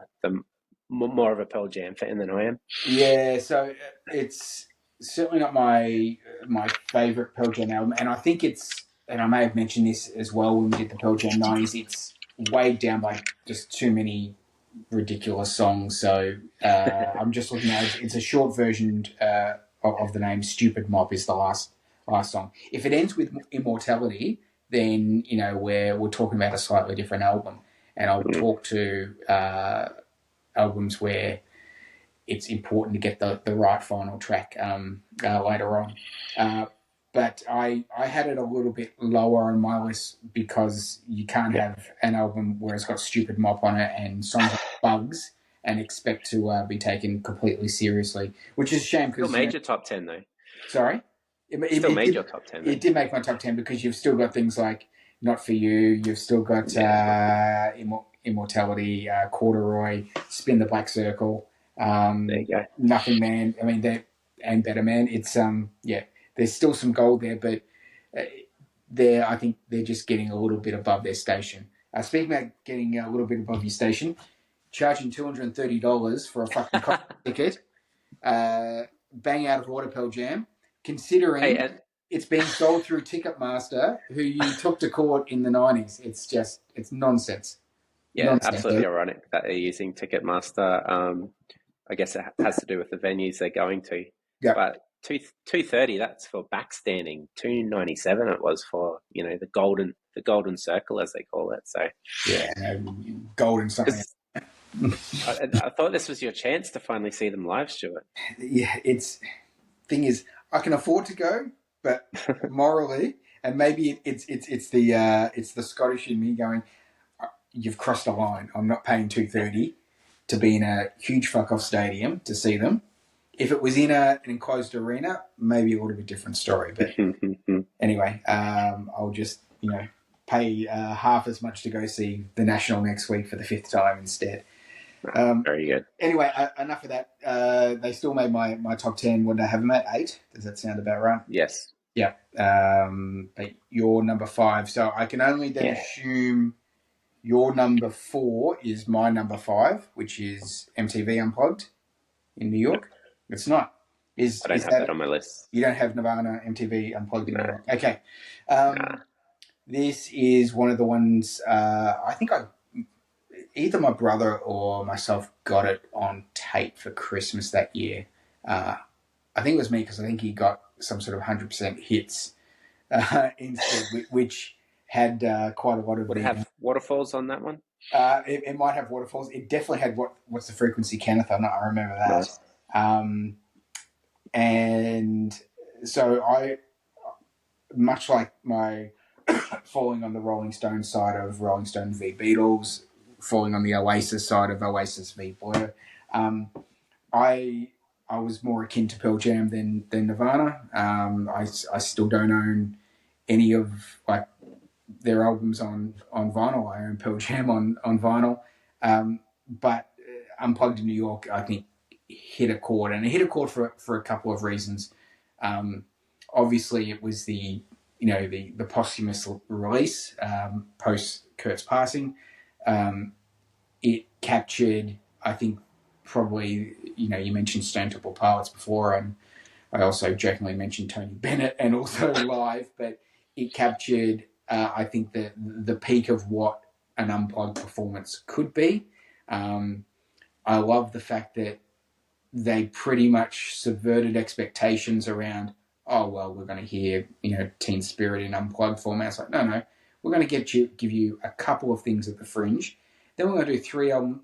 more of a Pearl Jam fan than I am. Yeah, so it's certainly not my favorite Pearl Jam album, and I think and I may have mentioned this as well when we did the Pearl Jam 90s, it's weighed down by just too many ridiculous songs. So I'm just looking at it. It's a short version of the name. Stupid Mop is the last song. If it ends with Immortality, then we're talking about a slightly different album, and I'll talk to albums where it's important to get the right final track later on. But I had it a little bit lower on my list because you can't have an album where it's got Stupid Mop on it and songs like Bugs and expect to be taken completely seriously, which is a shame. Still made your top 10 though. Sorry? It still made your top 10 though. It did make my top 10 because you've still got things like Not For You, you've still got Immortality, Corduroy, Spin the Black Circle, there you go. Nothing Man, and Better Man. It's there's still some gold there, but I think they're just getting a little bit above their station. Speaking about getting a little bit above your station, charging $230 for a fucking concert ticket, bang out of water, Pearl Jam, considering it's being sold through Ticketmaster, who you took to court in the 90s. It's nonsense. Yeah, nonsense, absolutely ironic that they're using Ticketmaster. I guess it has to do with the venues they're going to. Yeah. But $230, that's for backstanding. $297 it was for the golden circle, as they call it. So golden something. I thought this was your chance to finally see them live, Stuart. Yeah, thing is I can afford to go, but morally, and maybe it's the Scottish in me going, you've crossed a line. I'm not paying $230 to be in a huge fuck off stadium to see them. if it was in an enclosed arena, maybe a little bit different story. But anyway, I'll just pay half as much to go see the National next week for the 5th time instead. Very good. Anyway, enough of that. They still made my top 10. What did I have them at? 8? Does that sound about right? Yes. Yeah. But you're number 5. So I can only then assume your number 4 is my number 5, which is MTV Unplugged in New York. No. It's not. I don't have that on my list. You don't have Nirvana MTV Unplugged in New York? Okay. Nah. This is one of the ones I think either my brother or myself got it on tape for Christmas that year. I think it was me because I think he got some sort of 100% hits instead, which had quite a lot of... Would it have waterfalls on that one? It might have waterfalls. It definitely had what's the frequency, Kenneth? I remember that. Nice. And so I, much like my falling on the Rolling Stones side of Rolling Stones v Beatles, falling on the Oasis side of Oasis v Blur, I was more akin to Pearl Jam than Nirvana. I still don't own any of their albums on vinyl. I own Pearl Jam on vinyl. But Unplugged in New York, I think, hit a chord. And it hit a chord for a couple of reasons. Obviously, it was the posthumous release post Kurt's passing. It captured, I think, probably, you mentioned Stone Temple Pilots before, and I also jokingly mentioned Tony Bennett and also Live, but it captured, I think, the peak of what an unplugged performance could be. I love the fact that they pretty much subverted expectations around, oh, well, we're going to hear, Teen Spirit in unplugged format. It's like, no, we're going to give you a couple of things at the Fringe. Then we're going to do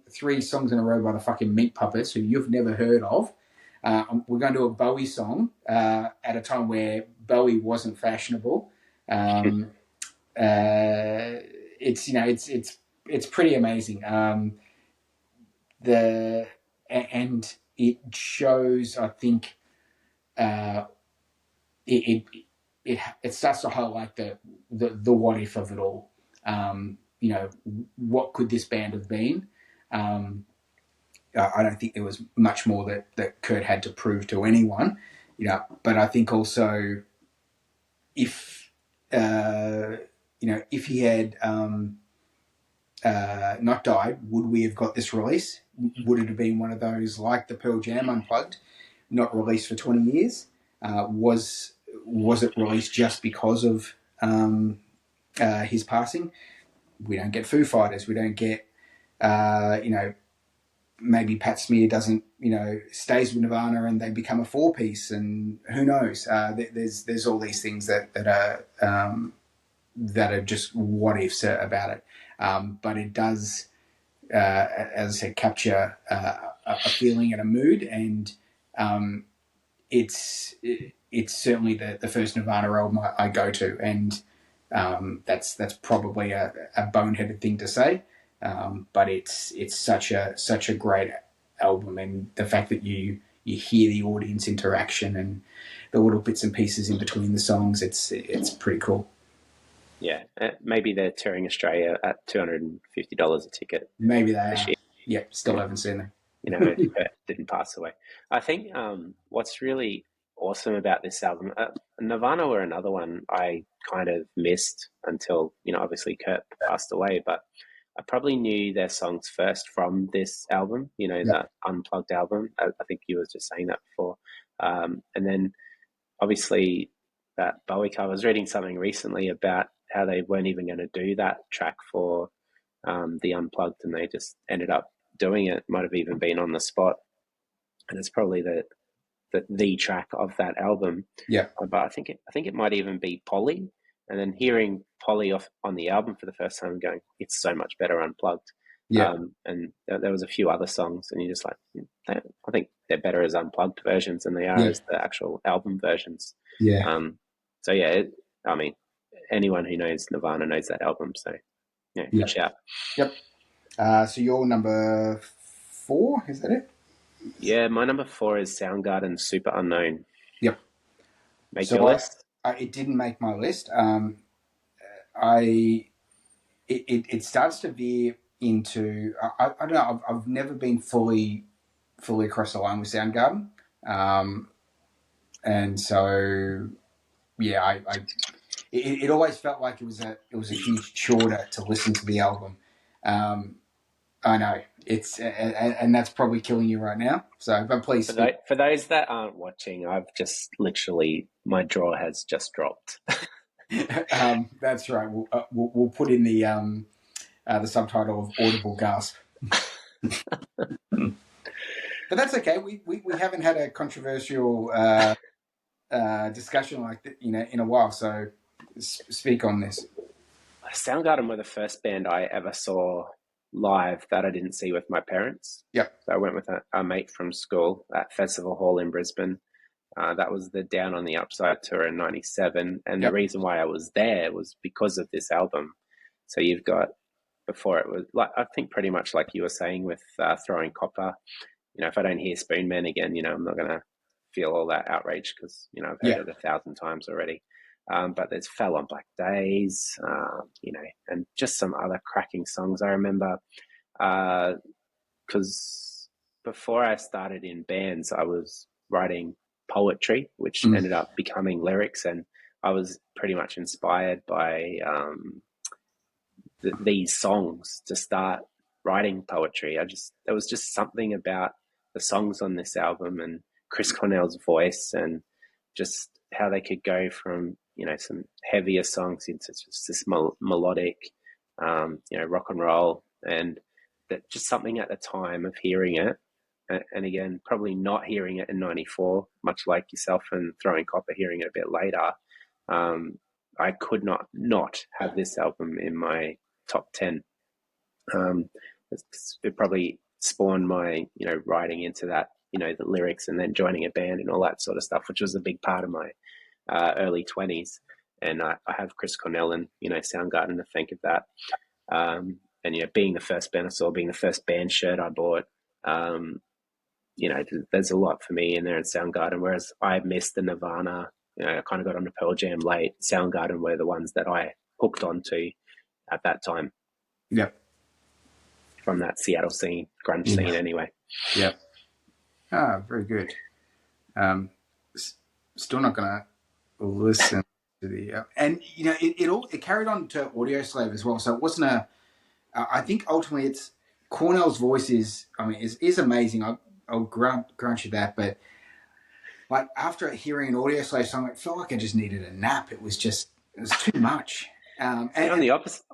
three songs in a row by the fucking Meat Puppets, who you've never heard of. We're going to do a Bowie song at a time where Bowie wasn't fashionable. It's pretty amazing. And it shows, I think, it starts to highlight the what if of it all. What could this band have been? I don't think there was much more that Kurt had to prove to anyone, but I think also if he had not died, would we have got this release? Would it have been one of those like the Pearl Jam Unplugged, not released for 20 years? Was it released just because of his passing? We don't get Foo Fighters. We don't get, maybe Pat Smear doesn't, stays with Nirvana and they become a 4-piece, and who knows? There's all these things that are just what ifs about it. But it does, as I said, capture a feeling and a mood, and it's certainly the first Nirvana album I go to, and that's probably a boneheaded thing to say, but it's such a great album, and the fact that you hear the audience interaction and the little bits and pieces in between the songs, it's pretty cool. Yeah, maybe they're touring Australia at $250 a ticket. Maybe they are. Yeah, still haven't seen them. If Kurt didn't pass away. I think what's really awesome about this album, Nirvana were another one I kind of missed until, obviously Kurt passed away, but I probably knew their songs first from this album, that Unplugged album. I think you were just saying that before. And then obviously that Bowie cover, I was reading something recently about how they weren't even going to do that track for the Unplugged, and they just ended up doing it. Might have even been on the spot, and it's probably the track of that album. Yeah, but I think it might even be Polly, and then hearing Polly on the album for the first time, going, it's so much better unplugged. Yeah, and there was a few other songs, and you're just like, I think they're better as unplugged versions than they are as the actual album versions. Yeah. So yeah, I mean, anyone who knows Nirvana knows that album. So yeah, good shout. Yep. So you're number 4, is that it? Yeah, my number 4 is Soundgarden Super Unknown. Yep. Make your So list? it didn't make my list. I it starts to veer into I don't know. I've never been fully across the line with Soundgarden, and so yeah, it always felt like it was a huge chore to listen to the album. Um, I know and that's probably killing you right now. So, but please speak. For those that aren't watching, I've just literally, my drawer has just dropped. That's right. We'll put in the subtitle of audible gasp. But that's okay. We haven't had a controversial discussion like that, in a while. So speak on this. Soundgarden were the first band I ever saw live that I didn't see with my parents. Yep. So I went with a mate from school at Festival Hall in Brisbane. That was the Down on the Upside tour in '97, and the Yep. reason why I was there was because of this album. So you've got, before it was like, I think pretty much like you were saying with Throwing Copper. If I don't hear Spoonman again, I'm not gonna feel all that outrage because I've heard Yeah. it 1,000 times already. But there's Fell on Black Days, and just some other cracking songs. I remember because before I started in bands, I was writing poetry, which Mm. ended up becoming lyrics, and I was pretty much inspired by these songs to start writing poetry. There was just something about the songs on this album and Chris Cornell's voice, and just how they could go from some heavier songs into just this melodic, rock and roll, and that just something at the time of hearing it, and again probably not hearing it in '94, much like yourself and Throwing Copper hearing it a bit later. Um, I could not have this album in my top 10. Um, it probably spawned my, writing into that, the lyrics, and then joining a band and all that sort of stuff, which was a big part of my early 20s. And I have Chris Cornell and, Soundgarden to thank of that. And, being the first band I saw, being the first band shirt I bought, um, there's a lot for me in there in Soundgarden, whereas I missed the Nirvana. I kind of got onto Pearl Jam late. Soundgarden were the ones that I hooked onto at that time Yep. from that Seattle scene, grunge scene anyway. Yep. Very good. Still not gonna listen to the and it carried on to Audio Slave as well. So it wasn't I think ultimately it's Cornell's voice is amazing. I'll grant you that, but like after hearing an Audio Slave song, it felt like I just needed a nap. It was too much. See, I'm the opposite.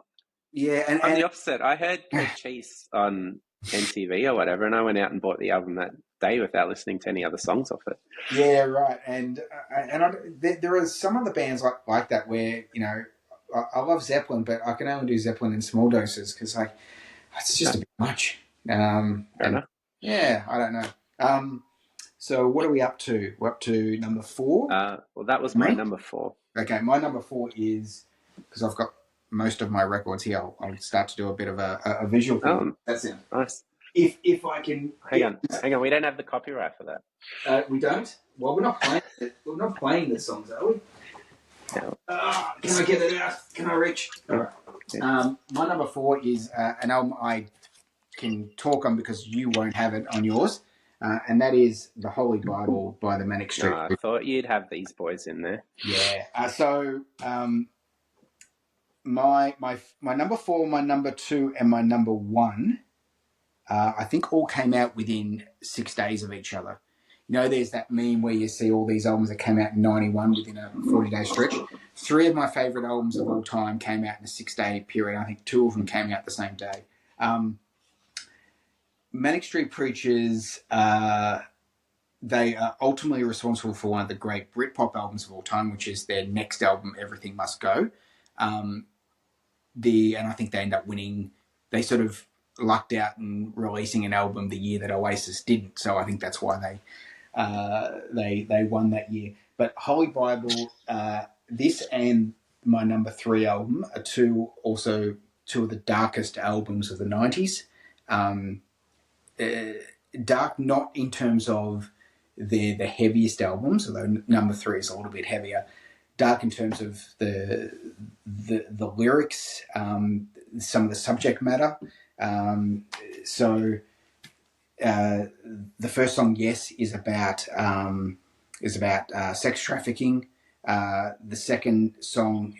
Yeah, I'm the opposite. I heard Cheese on MTV or whatever, and I went out and bought the album that day without listening to any other songs off it. Yeah, right. And there are some other bands like that where I love Zeppelin, but I can only do Zeppelin in small doses because it's just a bit much. Fair enough. Yeah, I don't know. So what are we up to? We're up to number 4. Well, that was my number 4. Okay, my number 4 is, because I've got most of my records here. I'll start to do a bit of a visual thing. That's it. Nice. If I can hang on. We don't have the copyright for that. We don't. Well, we're not playing it. We're not playing the songs, are we? No. Can I get it out? Can I reach? All right. Yeah. My number 4 is an album I can talk on because you won't have it on yours, and that is The Holy Bible by the Manic Street. I thought you'd have these boys in there. Yeah. So my number 4, my number 2, and my number 1, I think all came out within 6 days of each other. There's that meme where you see all these albums that came out in 91 within a 40-day stretch. 3 of my favourite albums of all time came out in a 6-day period. I think 2 of them came out the same day. Manic Street Preachers, they are ultimately responsible for one of the great Britpop albums of all time, which is their next album, Everything Must Go. And I think they end up winning. They sort of lucked out in releasing an album the year that Oasis didn't. So I think that's why they won that year. But Holy Bible, this and my number 3 album are two of the darkest albums of the 90s. dark, not in terms of they're the heaviest albums, although number 3 is a little bit heavier. Dark in terms of the lyrics, some of the subject matter. So the first song, Yes, is about sex trafficking. The second song,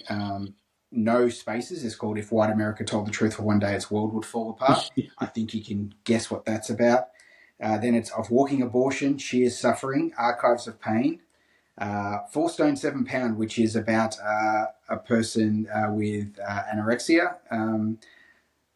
No Spaces, is called If White America Told the Truth for One Day, Its World Would Fall Apart. I think you can guess what that's about. Then it's Of Walking Abortion, Sheer Suffering, Archives of Pain. 4 Stone 7 Pound, which is about a person with anorexia.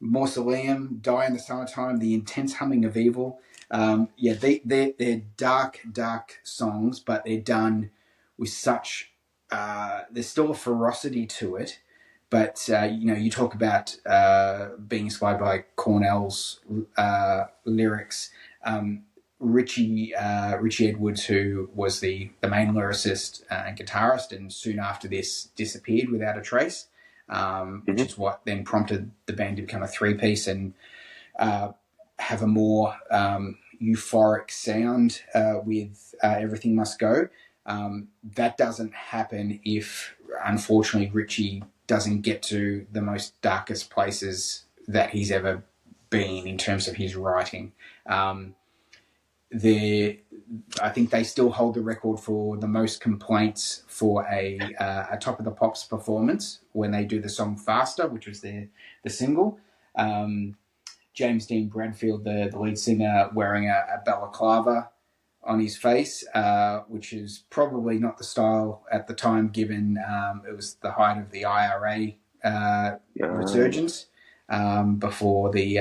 Mausoleum, Die in the Summertime, The Intense Humming of Evil. They're dark, dark songs, but they're done with such. There's still a ferocity to it, but you talk about being inspired by Cornell's lyrics. Richie Edwards, who was the main lyricist and guitarist, and soon after this disappeared without a trace. Which is what then prompted the band to become a 3-piece and have a more euphoric sound with Everything Must Go. That doesn't happen if, unfortunately, Richie doesn't get to the most darkest places that he's ever been in terms of his writing. I think they still hold the record for the most complaints for a Top of the Pops performance when they do the song Faster, which was the single. James Dean Bradfield, the lead singer, wearing a balaclava on his face, which is probably not the style at the time, given it was the height of the IRA resurgence before the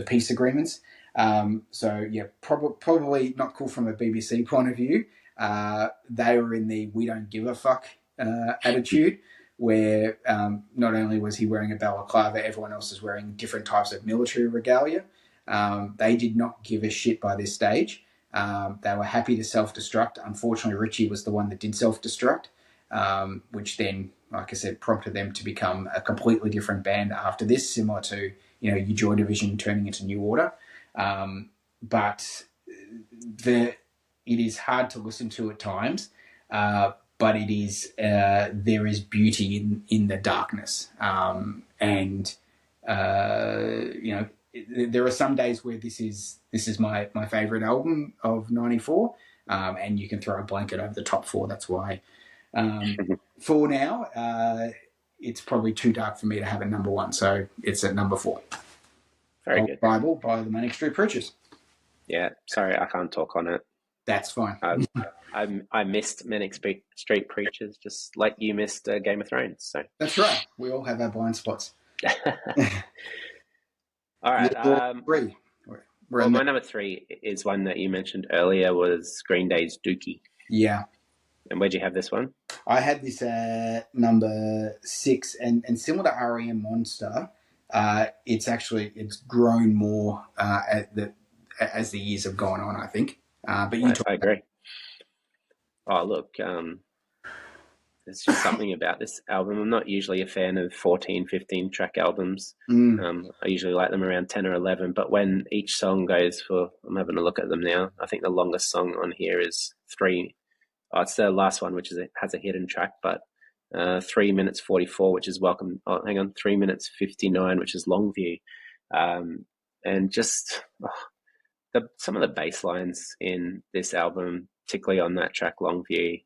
peace agreements. Probably not cool from a BBC point of view. They were in the "we don't give a fuck" attitude, where not only was he wearing a balaclava, everyone else is wearing different types of military regalia. They did not give a shit by this stage. They were happy to self-destruct. Unfortunately, Richie was the one that did self-destruct, which then, like I said, prompted them to become a completely different band after this, similar to your Joy Division turning into New Order. But it is hard to listen to at times, but it is there is beauty in the darkness, and there are some days where this is my favorite album of '94, and you can throw a blanket over the top 4. That's why for now it's probably too dark for me to have a number 1, so it's at number 4. Very good. Bible by the Manic Street Preachers. Yeah, sorry, I can't talk on it. That's fine. I missed Manic Street Preachers, just like you missed Game of Thrones. So that's right. We all have our blind spots. All right. Well, my number 3 is one that you mentioned earlier, was Green Day's Dookie. Yeah. And where'd you have this one? I had this at number 6, and similar to REM Monster, it's grown more as the years have gone on, I think. But I agree. Oh, look, there's just something about this album. I'm not usually a fan of 14, 15 track albums. I usually like them around 10 or 11, but when each song goes for, I'm having a look at them now, I think the longest song on here is 3. Oh, it's the last one, which has a hidden track, but 3 minutes 44, which is Welcome. Oh, hang on, 3 minutes 59, which is Longview, and just some of the bass lines in this album, particularly on that track Longview,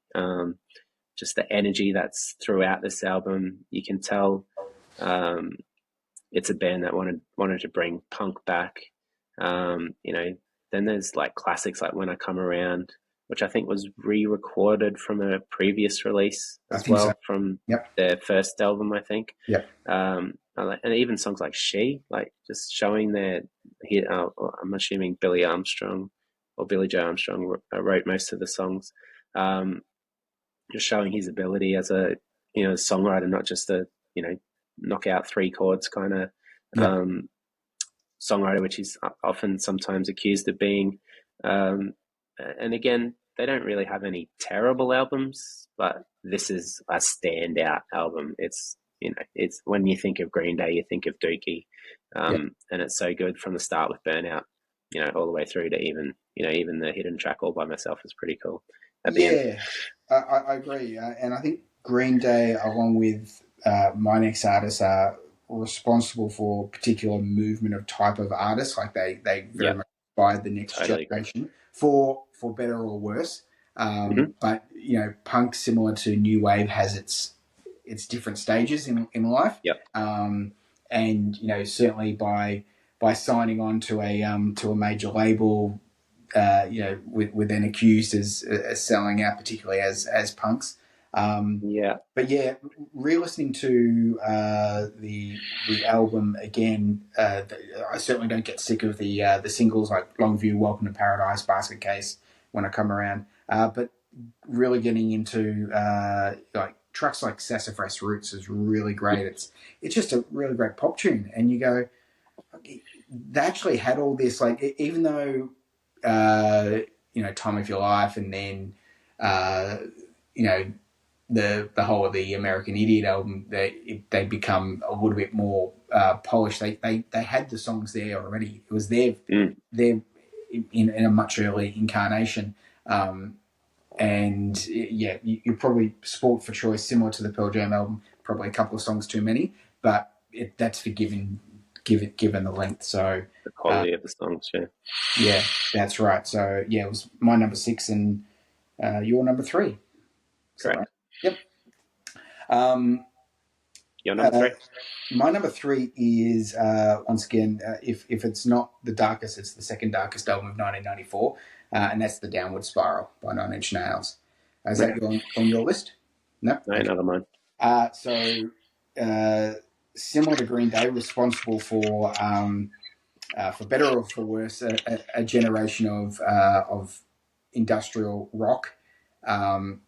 just the energy that's throughout this album. You can tell it's a band that wanted to bring punk back. Then there's like classics like When I Come Around, which I think was re-recorded from a previous release as well, from their first album, I think. And even songs like She, like just showing their hit. I'm assuming Billy Armstrong or Billy Joe Armstrong wrote most of the songs. Just showing his ability as a songwriter, not just a knock out 3 chords kind of songwriter, which he's often sometimes accused of being. And again, they don't really have any terrible albums, but this is a standout album. It's you know, it's when you think of Green Day, you think of Dookie, Yeah. and it's so good from the start with Burnout, you know, all the way through to even, you know, even the hidden track All by Myself is pretty cool at the end. Yeah, I agree, and I think Green Day, along with my next artists, are responsible for a particular movement of type of artists. Like they very Yep, much inspired the next totally agree. generation for better or worse. Hmm. But you know, punk, similar to new wave, has its different stages in life. Yep. Um, and you know, certainly by signing on to a major label, you know, with then accused as selling out, particularly as punks. Um, Yeah. but yeah, re-listening to the album again, I certainly don't get sick of the singles like Longview, Welcome to Paradise, Basket Case when I come around. But really getting into like tracks like Sassafras Roots is really great. It's just a really great pop tune, and you go, they actually had all this, like, even though uh, you know, Time of Your Life, and then uh, you know, the whole of the American Idiot album, they become a little bit more polished. They had the songs there already. It was Mm. there in a much earlier incarnation. And yeah, you're probably sport for choice, similar to the Pearl Jam album. Probably a couple of songs too many, but that's forgiven, given the length. So The quality of the songs, yeah. yeah, that's right. So yeah, it was my number 6 and your number 3. Is that right? Correct. Yep. Um, Your number uh, 3? my number 3 is once again, if it's not the darkest, it's the second darkest album of 1994, and that's the Downward Spiral by Nine Inch Nails. Is that Okay. on your list? No. No, Okay. another mine. So uh, similar to Green Day, responsible for better or for worse, a generation of industrial rock. Um,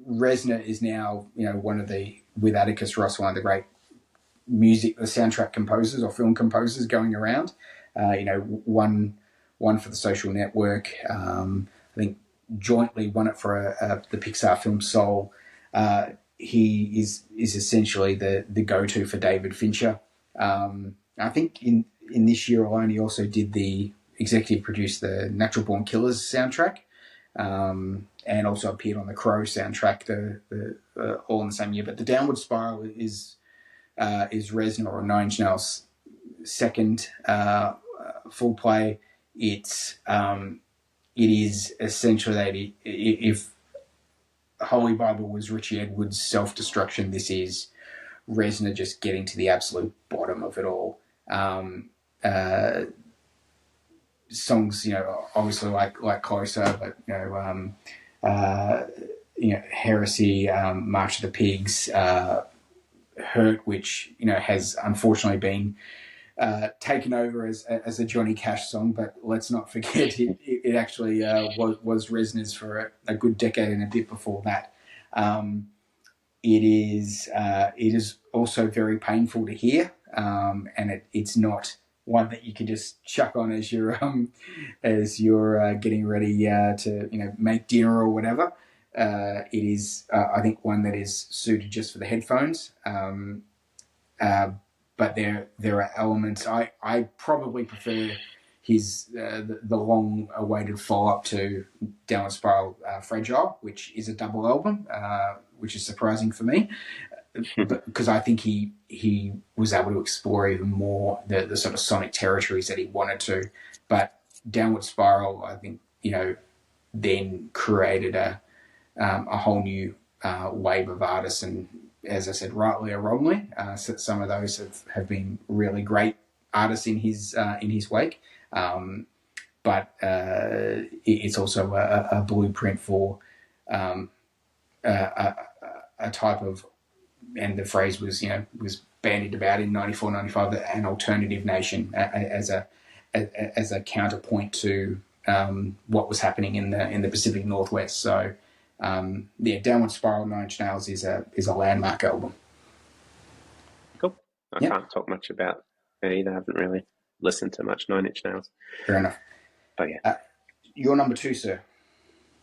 Reznor is now, you know, one of the, with Atticus Ross, one of the great music, the soundtrack composers or film composers going around. You know, one for the Social Network. I think jointly won it for the Pixar film Soul. He is essentially the go to for David Fincher. I think in this year alone, he also did the executive produced the Natural Born Killers soundtrack. And also appeared on the Crow soundtrack, all in the same year. But the Downward Spiral is Reznor or Nine Inch Nails' second full play. It is essentially that if Holy Bible was Richie Edwards' self destruction, this is Reznor just getting to the absolute bottom of it all. Um, uh, Songs, you know, obviously like Closer, but you know, Heresy, March of the Pigs, Hurt, which you know has unfortunately been taken over as a Johnny Cash song, but let's not forget it actually was Reznor's for a good decade and a bit before that. It is also very painful to hear, and it's not one that you can just chuck on as you're getting ready to, you know, make dinner or whatever. It is, I think, one that is suited just for the headphones. Uh, but there are elements. I probably prefer his the long awaited follow up to Downward Spiral, Fragile, which is a double album, which is surprising for me, but because I think he was able to explore even more the sort of sonic territories that he wanted to. But Downward Spiral, I think, you know, then created a whole new wave of artists. And as I said, rightly or wrongly, some of those have been really great artists in his wake. But it's also a blueprint for um, a type of, and the phrase was, you know, was bandied about in 94, 95, an alternative nation as a counterpoint to what was happening in the Pacific Northwest. So yeah, Downward Spiral, Nine Inch Nails is a landmark album. Cool. I Yeah, can't talk much about it either. I haven't really listened to much Nine Inch Nails. fair enough. But yeah, Uh, your number 2, sir.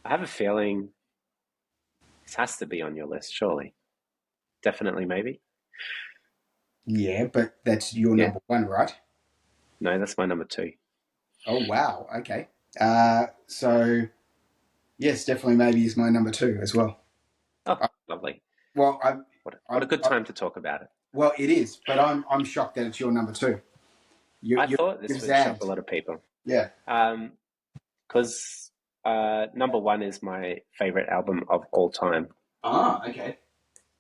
I have a feeling this has to be on your list, surely. Definitely Maybe. Yeah, but that's your Yeah. number one, right? No, that's my number 2. Oh wow. Okay. So yes, definitely maybe is my number two as well. Oh, I, lovely. well, What a good time to talk about it. well, it is, but I'm shocked that it's your number two. I You thought this you've would shock zagged. a lot of people. Yeah. Because number 1 is my favorite album of all time. Ah, okay. So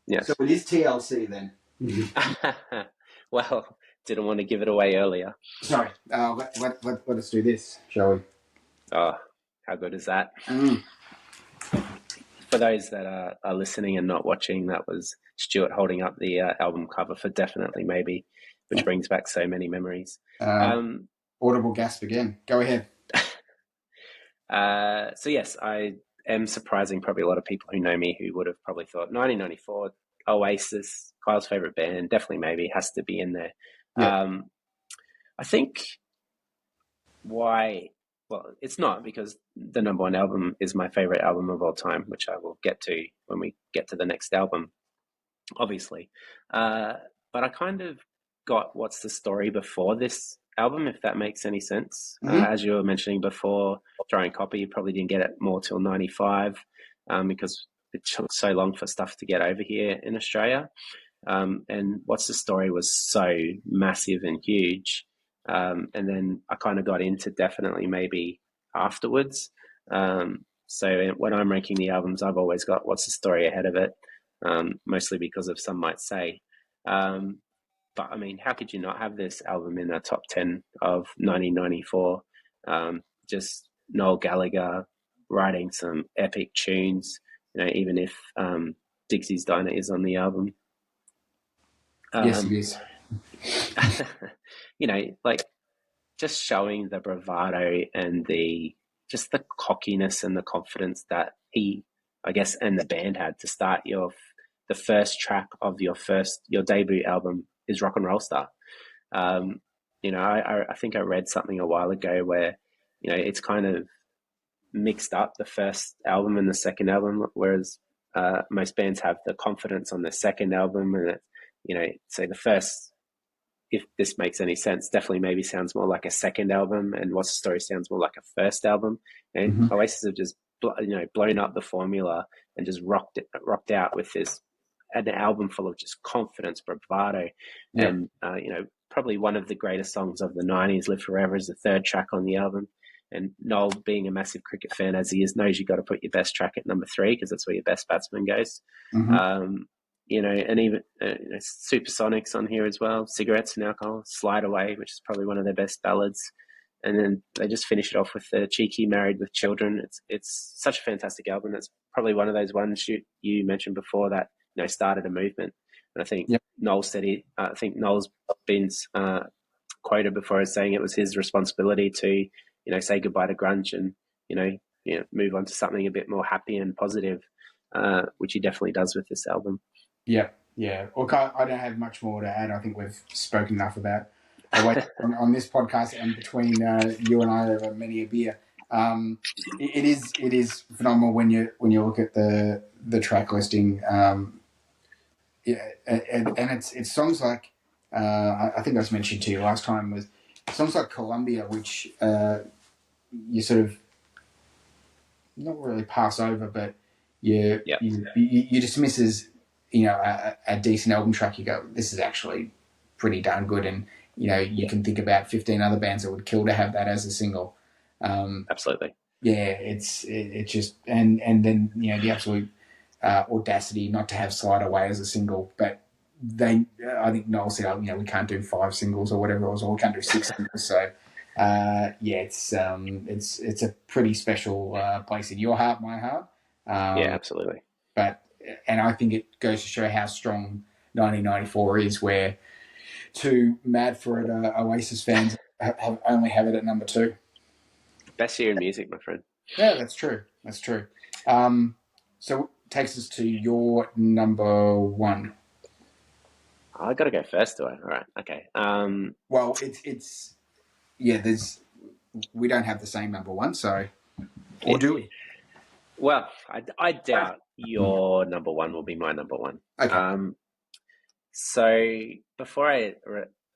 Yes. it is TLC then. Well, didn't want to give it away earlier. Sorry. Let us do this, shall we? Oh, how good is that? Mm. For those that are listening and not watching, that was Stuart holding up the album cover for Definitely Maybe, which brings back so many memories. Um, Audible gasp again. Go ahead. so yes, I am surprising probably a lot of people who know me who would have probably thought 1994, Oasis, Kyle's favorite band, Definitely Maybe has to be in there. Yeah. I think why, well, it's not, because the number 1 album is my favorite album of all time, which I will get to when we get to the next album, obviously. Uh, but I kind of got What's the Story before this album, if that makes any sense. Mm-hmm. As you were mentioning before, Throwing Copper, you probably didn't get it more till 95, because it took so long for stuff to get over here in Australia. And What's the Story was so massive and huge. And then I kind of got into Definitely Maybe afterwards. So when I'm ranking the albums, I've always got What's the Story ahead of it, mostly because of Some Might Say. But I mean, how could you not have this album in the top 10 of 1994? Just Noel Gallagher writing some epic tunes, even if Dixie's Diner is on the album. Yes, it is. Like just showing the bravado and the cockiness and the confidence that he, I guess, and the band had to start the first track of your debut album is Rock and Roll Star. I think I read something a while ago where, it's kind of mixed up, the first album and the second album, whereas most bands have the confidence on the second album, and say the first, if this makes any sense, Definitely Maybe sounds more like a second album, and What's the Story sounds more like a first album. And Mm-hmm. Oasis have just blown up the formula and just rocked out with an album full of just confidence, bravado, Yeah. and probably one of the greatest songs of the '90s, "Live Forever," is the third track on the album. And Noel, being a massive cricket fan as he is, knows you got to put your best track at number 3 because that's where your best batsman goes. Mm-hmm. And even Supersonics on here as well, Cigarettes and Alcohol, Slide Away, which is probably one of their best ballads. And then they just finish it off with the cheeky Married with Children. It's such a fantastic album. It's probably one of those ones you mentioned before that started a movement. And I think Yep. I think Noel's been quoted before as saying it was his responsibility to say goodbye to grunge and move on to something a bit more happy and positive, which he definitely does with this album. Yeah, yeah. Look, I don't have much more to add. I think we've spoken enough about on this podcast and between you and I over many a beer. It is phenomenal when you look at the track listing. Yeah, and it's songs like I think I was mentioned to you last time, was songs like Columbia, which you sort of not really pass over, but you dismiss as a decent album track. You go, this is actually pretty darn good, and you can think about 15 other bands that would kill to have that as a single. Absolutely. Yeah, it just and then the absolute audacity not to have Slide Away as a single, but I think Noel said, we can't do 5 singles or whatever it was, or we can't do 6 singles. So it's a pretty special place in your heart, my heart. Yeah, absolutely. And I think it goes to show how strong 1994 is, where 2 mad for it Oasis fans only have it at number 2. Best year in music, my friend. Yeah, that's true. That's true. So it takes us to your number 1. I got to go first, do I? All right. Okay. Well, it's we don't have the same number 1, so or do we? Well, I doubt your number 1 will be my number 1. Okay. So before I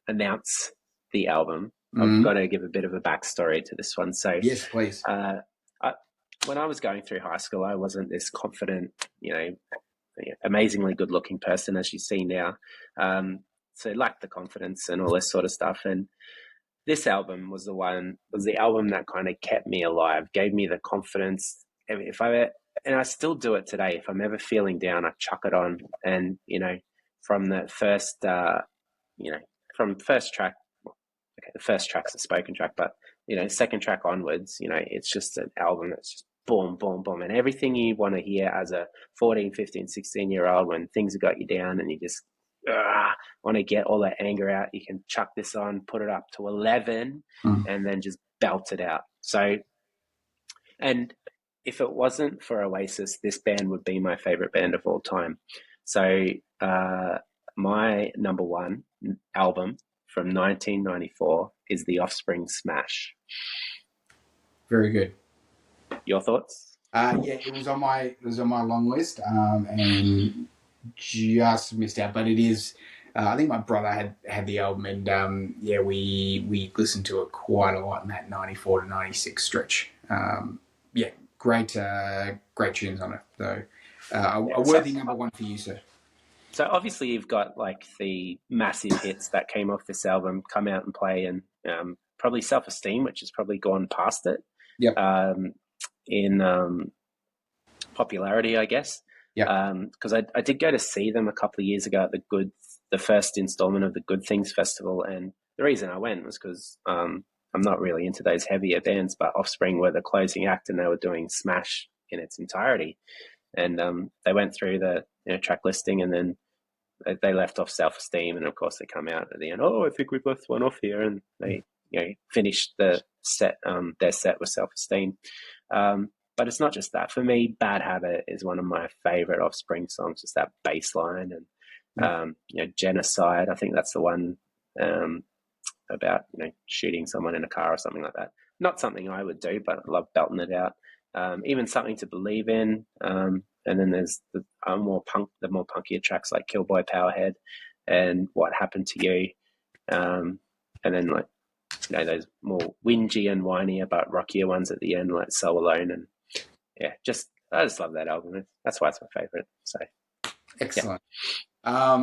announce the album, I've got Mm. to give a bit of a backstory to this one. So, Yes, please. uh, I, when I was going through high school, I wasn't this confident, amazingly good-looking person as you see now. So lacked the confidence and all this sort of stuff. And this album was the album that kind of kept me alive, gave me the confidence. If I and I still do it today. If I'm ever feeling down, I chuck it on, and from the first, from first track. Okay, the first track's a spoken track, but second track onwards, it's just an album that's just boom, boom, boom, and everything you want to hear as a 14, 15, 16-year-old when things have got you down and you just want to get all that anger out, you can chuck this on, put it up to 11, Mm. and then just belt it out. So, and if it wasn't for Oasis, this band would be my favorite band of all time. So, my number one album from 1994 is The Offspring Smash. Very good. Your thoughts? Yeah, it was on my long list, and just missed out. But it is. I think my brother had the album, and yeah, we listened to it quite a lot in that '94 to '96 stretch. Yeah, great tunes on it. So, a worthy number one for you, sir. So obviously you've got like the massive hits that came off this album come out and play, and probably Self-Esteem, which has probably gone past it Yep. In popularity, I guess. Yep. Because I did go to see them a couple of years ago at the first installment of the Good Things Festival, and the reason I went was because I'm not really into those heavier bands, but Offspring were the closing act, and they were doing Smash in its entirety, and they went through the track listing, and then they left off Self-Esteem, and of course they come out at the end. Oh, I think we've left one off here, and they finished the set. Their set with Self-Esteem. But it's not just that. For me, Bad Habit is one of my favorite Offspring songs. Just that bass line and Genocide. I think that's the one about shooting someone in a car or something like that. Not something I would do, but I love belting it out. Even Something to Believe in. And then there's the more punkier tracks like Killboy Powerhead and What Happened to You. And then like those more whingy and whiny but rockier ones at the end, like So Alone. And yeah, I just love that album. That's why it's my favorite. So Excellent. Yeah.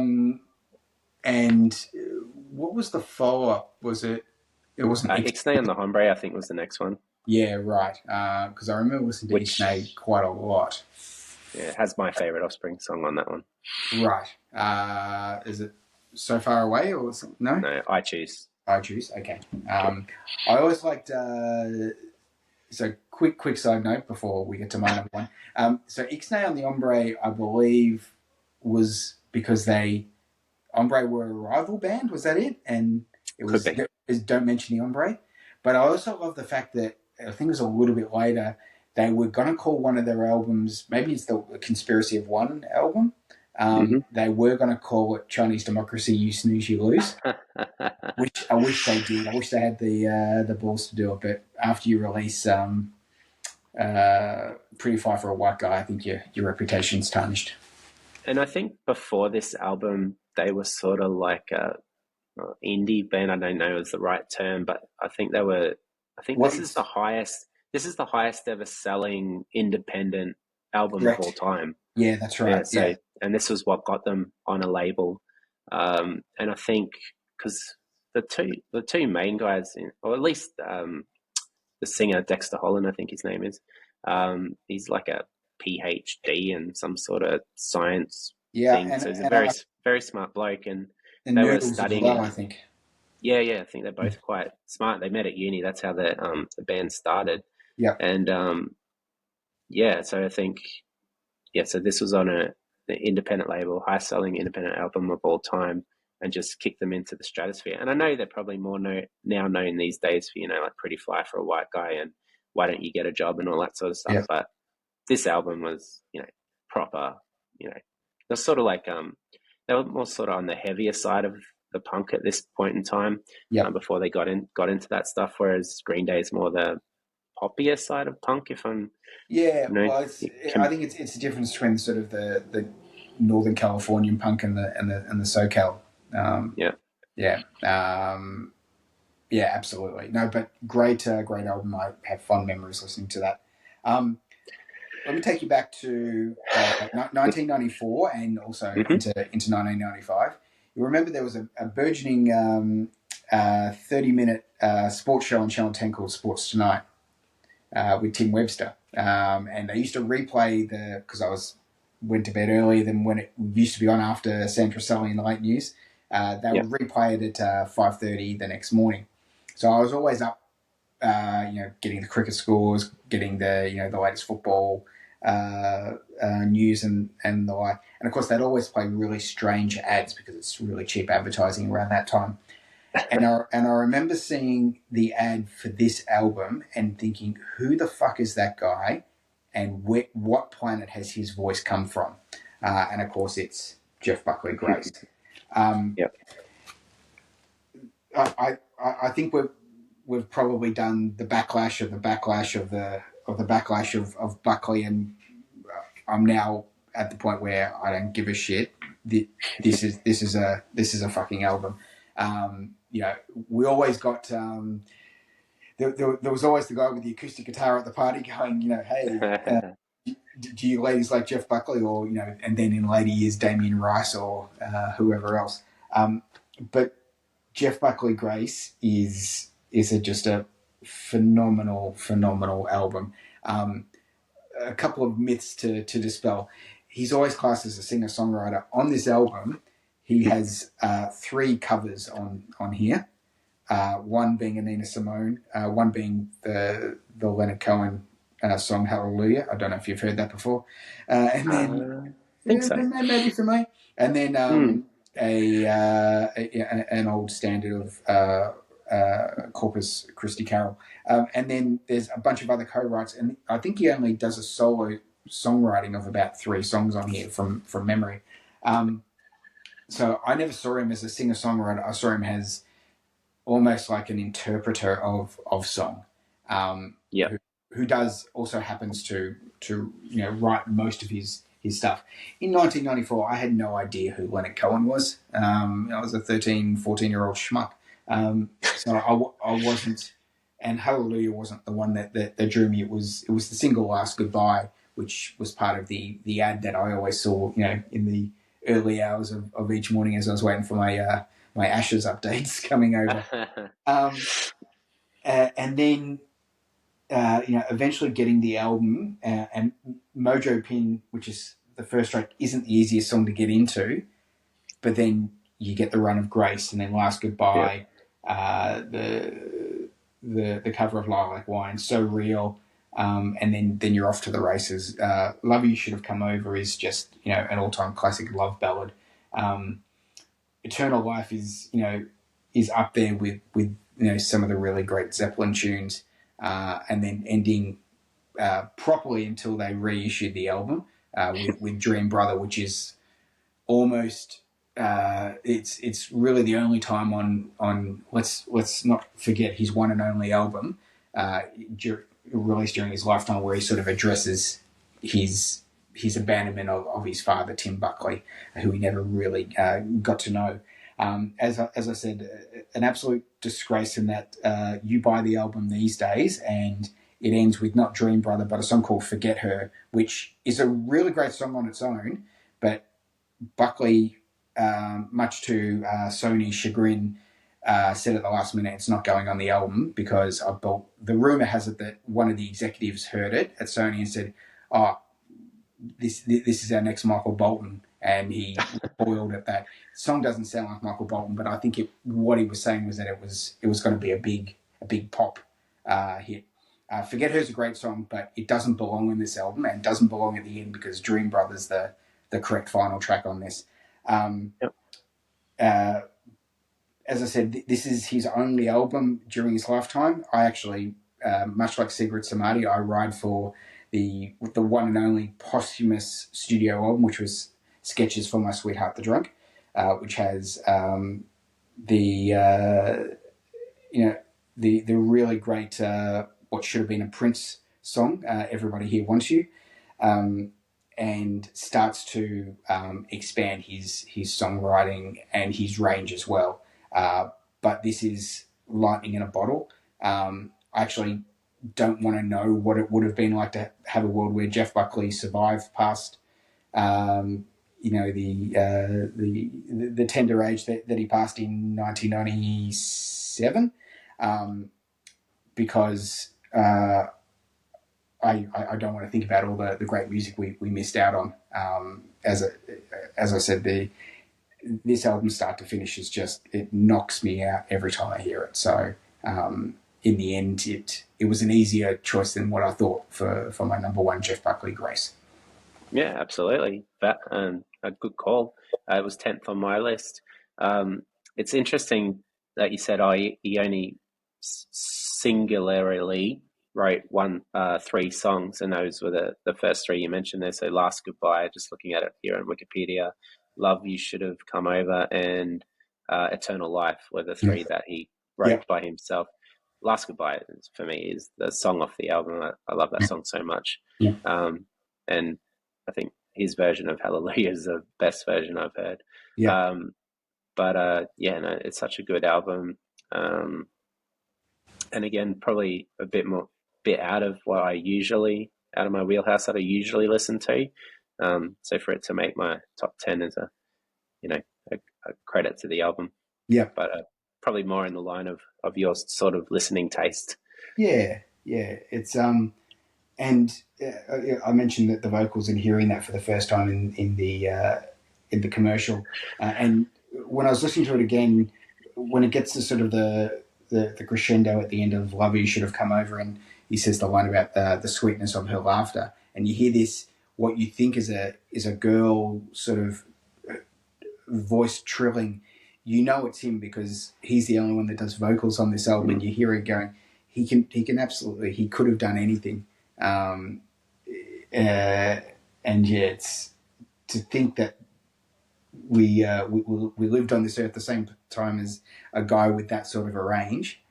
And what was the follow up? Was it? It wasn't Ixnay and the Hombre, I think, was the next one. Yeah, right. Because I remember listening to Ixnay quite a lot. Yeah, it has my favorite Offspring song on that one. Right. Is it So Far Away or something? No? No, I Choose. I Choose, okay. I always liked... so quick side note before we get to my number one. So Ixnay on the Hombre, I believe, was because Hombre were a rival band, was that it? And it was Don't Mention the Hombre. But I also love the fact that, I think it was a little bit later, they were going to call one of their albums, maybe it's the Conspiracy of One album. They were going to call it Chinese Democracy, You Snooze, You Lose. Which I wish they did. I wish they had the balls to do it. But after you release Pretty Fly for a White Guy, I think your reputation's tarnished. And I think before this album, they were sort of like a indie band. I don't know is the right term, but I think they were. I think this is the highest. This is the highest ever selling independent album of all time. Yeah, that's right. Yeah, and this was what got them on a label. And I think because the two main guys, or at least the singer Dexter Holland, I think his name is. He's like a PhD in some sort of science thing. So he's a very smart bloke, and they were studying well, I think. Yeah, I think they're both quite smart. They met at uni. That's how the band started. Yeah, and so I think so this was on an independent label, highest selling independent album of all time, and just kicked them into the stratosphere. And I know they're probably more now known these days for like Pretty Fly for a White Guy and Why Don't You Get a Job and all that sort of stuff. Yeah. But this album was proper. They're sort of like they were more sort of on the heavier side of the punk at this point in time. Yeah. Before they got into that stuff, whereas Green Day is more the poppier side of punk. If I'm well, I think it's the difference between sort of the Northern Californian punk and the SoCal. Yeah. Yeah. Yeah, absolutely. No, but great album. I have fond memories listening to that. Let me take you back to 1994 and also Mm-hmm. into 1995. You remember there was a burgeoning 30-minute sports show on Channel 10 called Sports Tonight with Tim Webster. And they used to replay because went to bed earlier than when it used to be on after Sandra Sully in the late news. They would replay it at 5:30 the next morning. So I was always up, getting the cricket scores, getting the latest football news and the like. And of course, they'd always play really strange ads because it's really cheap advertising around that time. And I remember seeing the ad for this album and thinking, who the fuck is that guy, and what planet has his voice come from? And of course, it's Jeff Buckley Grace. Yep. I think we've probably done the backlash of the backlash of the backlash of Buckley, and I'm now at the point where I don't give a shit. This is a fucking album. We always got there was always the guy with the acoustic guitar at the party going, hey, do you ladies like Jeff Buckley, or and then in later years Damien Rice or whoever else. But Jeff Buckley Grace is just a phenomenal album. A couple of myths to dispel. He's always classed as a singer-songwriter. On this album, he has 3 covers on here. One being a Nina Simone, one being the Leonard Cohen song Hallelujah. I don't know if you've heard that before. And then I think so. maybe for me. And then an old standard of Corpus Christi Carol. And then there's a bunch of other co-writes, and I think he only does a solo songwriting of about 3 songs on here from memory. So I never saw him as a singer-songwriter. I saw him as almost like an interpreter of song, who does also happens to write most of his stuff. In 1994, I had no idea who Leonard Cohen was. I was a 13, 14-year-old schmuck. So I wasn't, and Hallelujah wasn't the one that drew me. It was the single Last Goodbye, which was part of the ad that I always saw, in the early hours of each morning as I was waiting for my Ashes updates coming over. And then, eventually getting the album, and Mojo Pin, which is the first track, isn't the easiest song to get into, but then you get the Run of Grace, and then Last Goodbye, the cover of Lilac Wine, So Real, and then you're off to the races. Love You Should Have Come Over is just, an all-time classic love ballad. Eternal Life is up there with some of the really great Zeppelin tunes, and then ending properly until they reissued the album with Dream Brother, which is almost it's really the only time on let's not forget his one and only album released during his lifetime, where he sort of addresses his abandonment of his father, Tim Buckley, who he never really got to know. As I said, an absolute disgrace in that you buy the album these days and it ends with not Dream Brother, but a song called Forget Her, which is a really great song on its own, but Buckley, much to Sony's chagrin, said at the last minute it's not going on the album because the rumor has it that one of the executives heard it at Sony and said, "Oh, this is our next Michael Bolton," and he boiled at that. The song doesn't sound like Michael Bolton, but I think what he was saying was that it was going to be a big pop hit. Forget Her's a great song, but it doesn't belong on this album and doesn't belong at the end because Dream Brother's the correct final track on this. As I said, this is his only album during his lifetime. I actually, much like Sigrid Samadhi, I ride for the one and only posthumous studio album, which was Sketches for My Sweetheart the Drunk, which has the really great what should have been a Prince song, Everybody Here Wants You. and starts to expand his songwriting and his range as well. But this is lightning in a bottle. I actually don't want to know what it would have been like to have a world where Jeff Buckley survived past, the tender age that he passed in 1997, because I don't want to think about all the great music we missed out on. As I said, this album start to finish is just, it knocks me out every time I hear it. So in the end, it was an easier choice than what I thought for my number one, Jeff Buckley, Grace. Yeah, absolutely. That a good call. It was 10th on my list. It's interesting that you said he only singularly wrote three songs, and those were the first three you mentioned there. So Last Goodbye, just looking at it here on Wikipedia, Love You Should Have Come Over, and Eternal Life were the three that he wrote by himself. Last Goodbye, for me, is the song off the album. I love that song so much. And I think his version of Hallelujah is the best version I've heard. It's such a good album. And again, probably a bit out of out of my wheelhouse that I usually listen to. So for it to make my top 10 is a credit to the album. But probably more in the line of your sort of listening taste. Yeah. It's and I mentioned that the vocals and hearing that for the first time in the commercial, and when I was listening to it again, when it gets to sort of the crescendo at the end of Love You Should Have Come Over, and he says the line about the sweetness of her laughter, and you hear this, what you think is a girl sort of voice trilling, you know it's him because he's the only one that does vocals on this album, and you hear it going, he can absolutely, he could have done anything. And it's to think that we lived on this earth the same time as a guy with that sort of a range.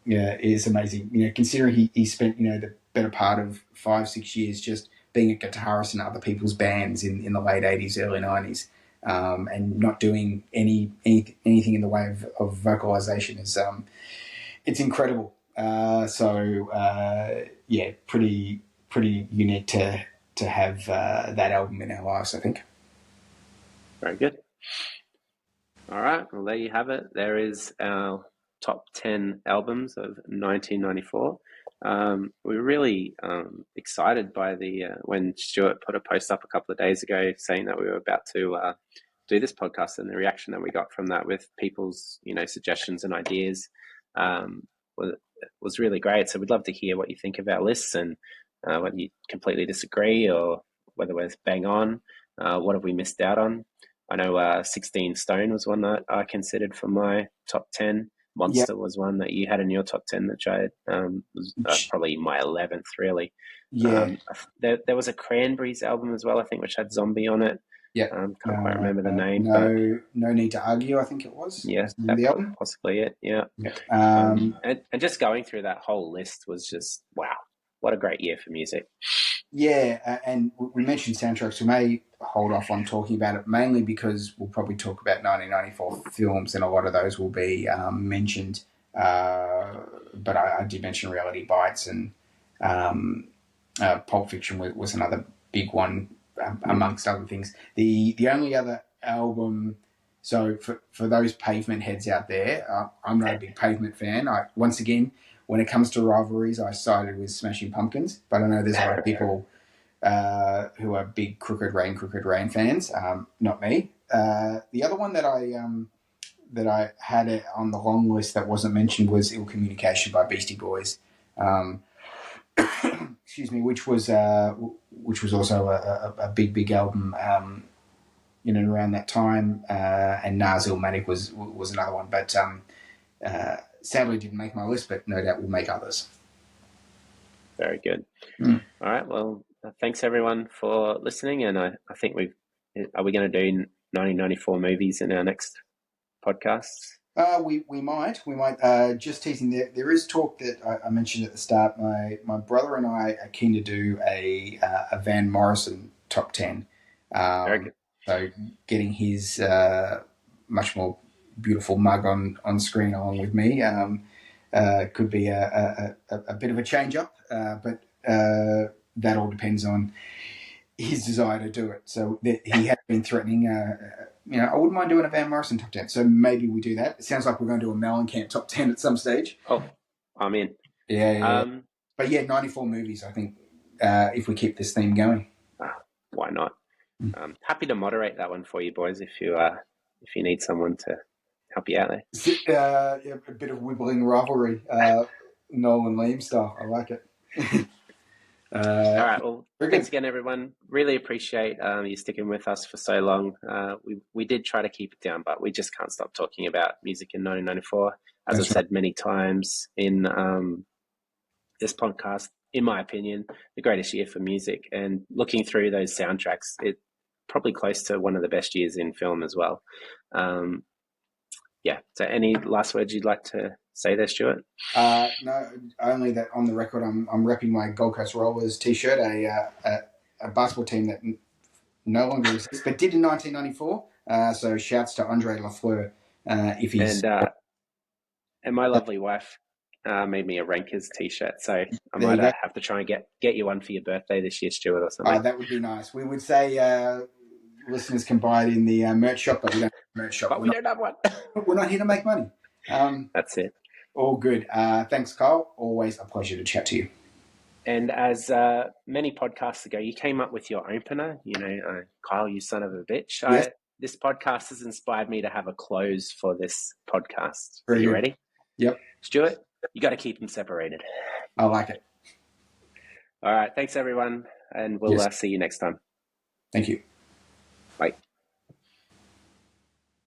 Is amazing. Considering he spent the better part of 5-6 years just being a guitarist in other people's bands in the late 80s, early 90s, and not doing anything in the way of vocalization is it's incredible. Pretty unique to have that album in our lives, I think. Very good. All right, well, there you have it. There is our top 10 albums of 1994. We're really excited by when Stuart put a post up a couple of days ago saying that we were about to do this podcast, and the reaction that we got from that with people's suggestions and ideas was really great. So we'd love to hear what you think of our lists, and whether you completely disagree or whether we're bang on. What have we missed out on? I know 16 Stone was one that I considered for my top 10. Monster was one that you had in your top 10 that I was probably my 11th, really. There was a Cranberries album as well, I think, which had Zombie on it. Can't quite remember the name. No Need to Argue, I think it was. Yeah, that's possibly it. Yeah. And just going through that whole list was just, wow, what a great year for music. Yeah, and we mentioned soundtracks. We may hold off on talking about it, mainly because we'll probably talk about 1994 films, and a lot of those will be mentioned. But I did mention Reality Bites, and Pulp Fiction was another big one, amongst other things. The only other album, so for those Pavement heads out there, I'm not a big Pavement fan. Once again, when it comes to rivalries, I sided with Smashing Pumpkins, but I know there's a lot of people who are big Crooked Rain fans. Not me. The other one that I had on the long list that wasn't mentioned was Ill Communication by Beastie Boys. Excuse me, which was also a big album around that time. And Nas Illmatic was another one, but sadly didn't make my list, but no doubt will make others. Very good. All right, well, thanks everyone for listening, and I think are we going to do 1994 movies in our next podcast? We might just teasing. There is talk that I mentioned at the start. My brother and I are keen to do a Van Morrison top 10. Very good. So getting his much more beautiful mug on screen along with me could be a bit of a change up, but that all depends on his desire to do it. So he has been threatening. I wouldn't mind doing a Van Morrison top 10. So maybe we do that. It sounds like we're going to do a Mellencamp top 10 at some stage. Oh, I'm in. Yeah. But yeah, 94 movies, I think, if we keep this theme going. Why not? Happy to moderate that one for you boys if you need someone to help you out there. A bit of wibbling rivalry, Noel and Liam style. I like it. All right. Well, thanks again, everyone. Really appreciate you sticking with us for so long. We did try to keep it down, but we just can't stop talking about music in 1994. As I've said many times in this podcast, in my opinion, the greatest year for music. And looking through those soundtracks, it's probably close to one of the best years in film as well. Yeah. So any last words you'd like to say there, Stuart? No, only that on the record, I'm repping my Gold Coast Rollers t-shirt, a basketball team that no longer exists, but did in 1994. So shouts to Andre Lafleur if he's... And my lovely wife made me a Rankers t-shirt, so I might have to try and get you one for your birthday this year, Stuart, or something. That would be nice. We would say listeners can buy it in the merch shop, but we don't have a merch shop. But we don't have one. We're not here to make money. That's it. All good. Thanks, Kyle. Always a pleasure to chat to you. And as many podcasts ago, you came up with your opener, Kyle, you son of a bitch. Yes. This podcast has inspired me to have a close for this podcast. Very Are you good. ready? Yep. Stuart, you got to keep them separated. I like it. All right. Thanks, everyone. And we'll see you next time. Thank you. Bye.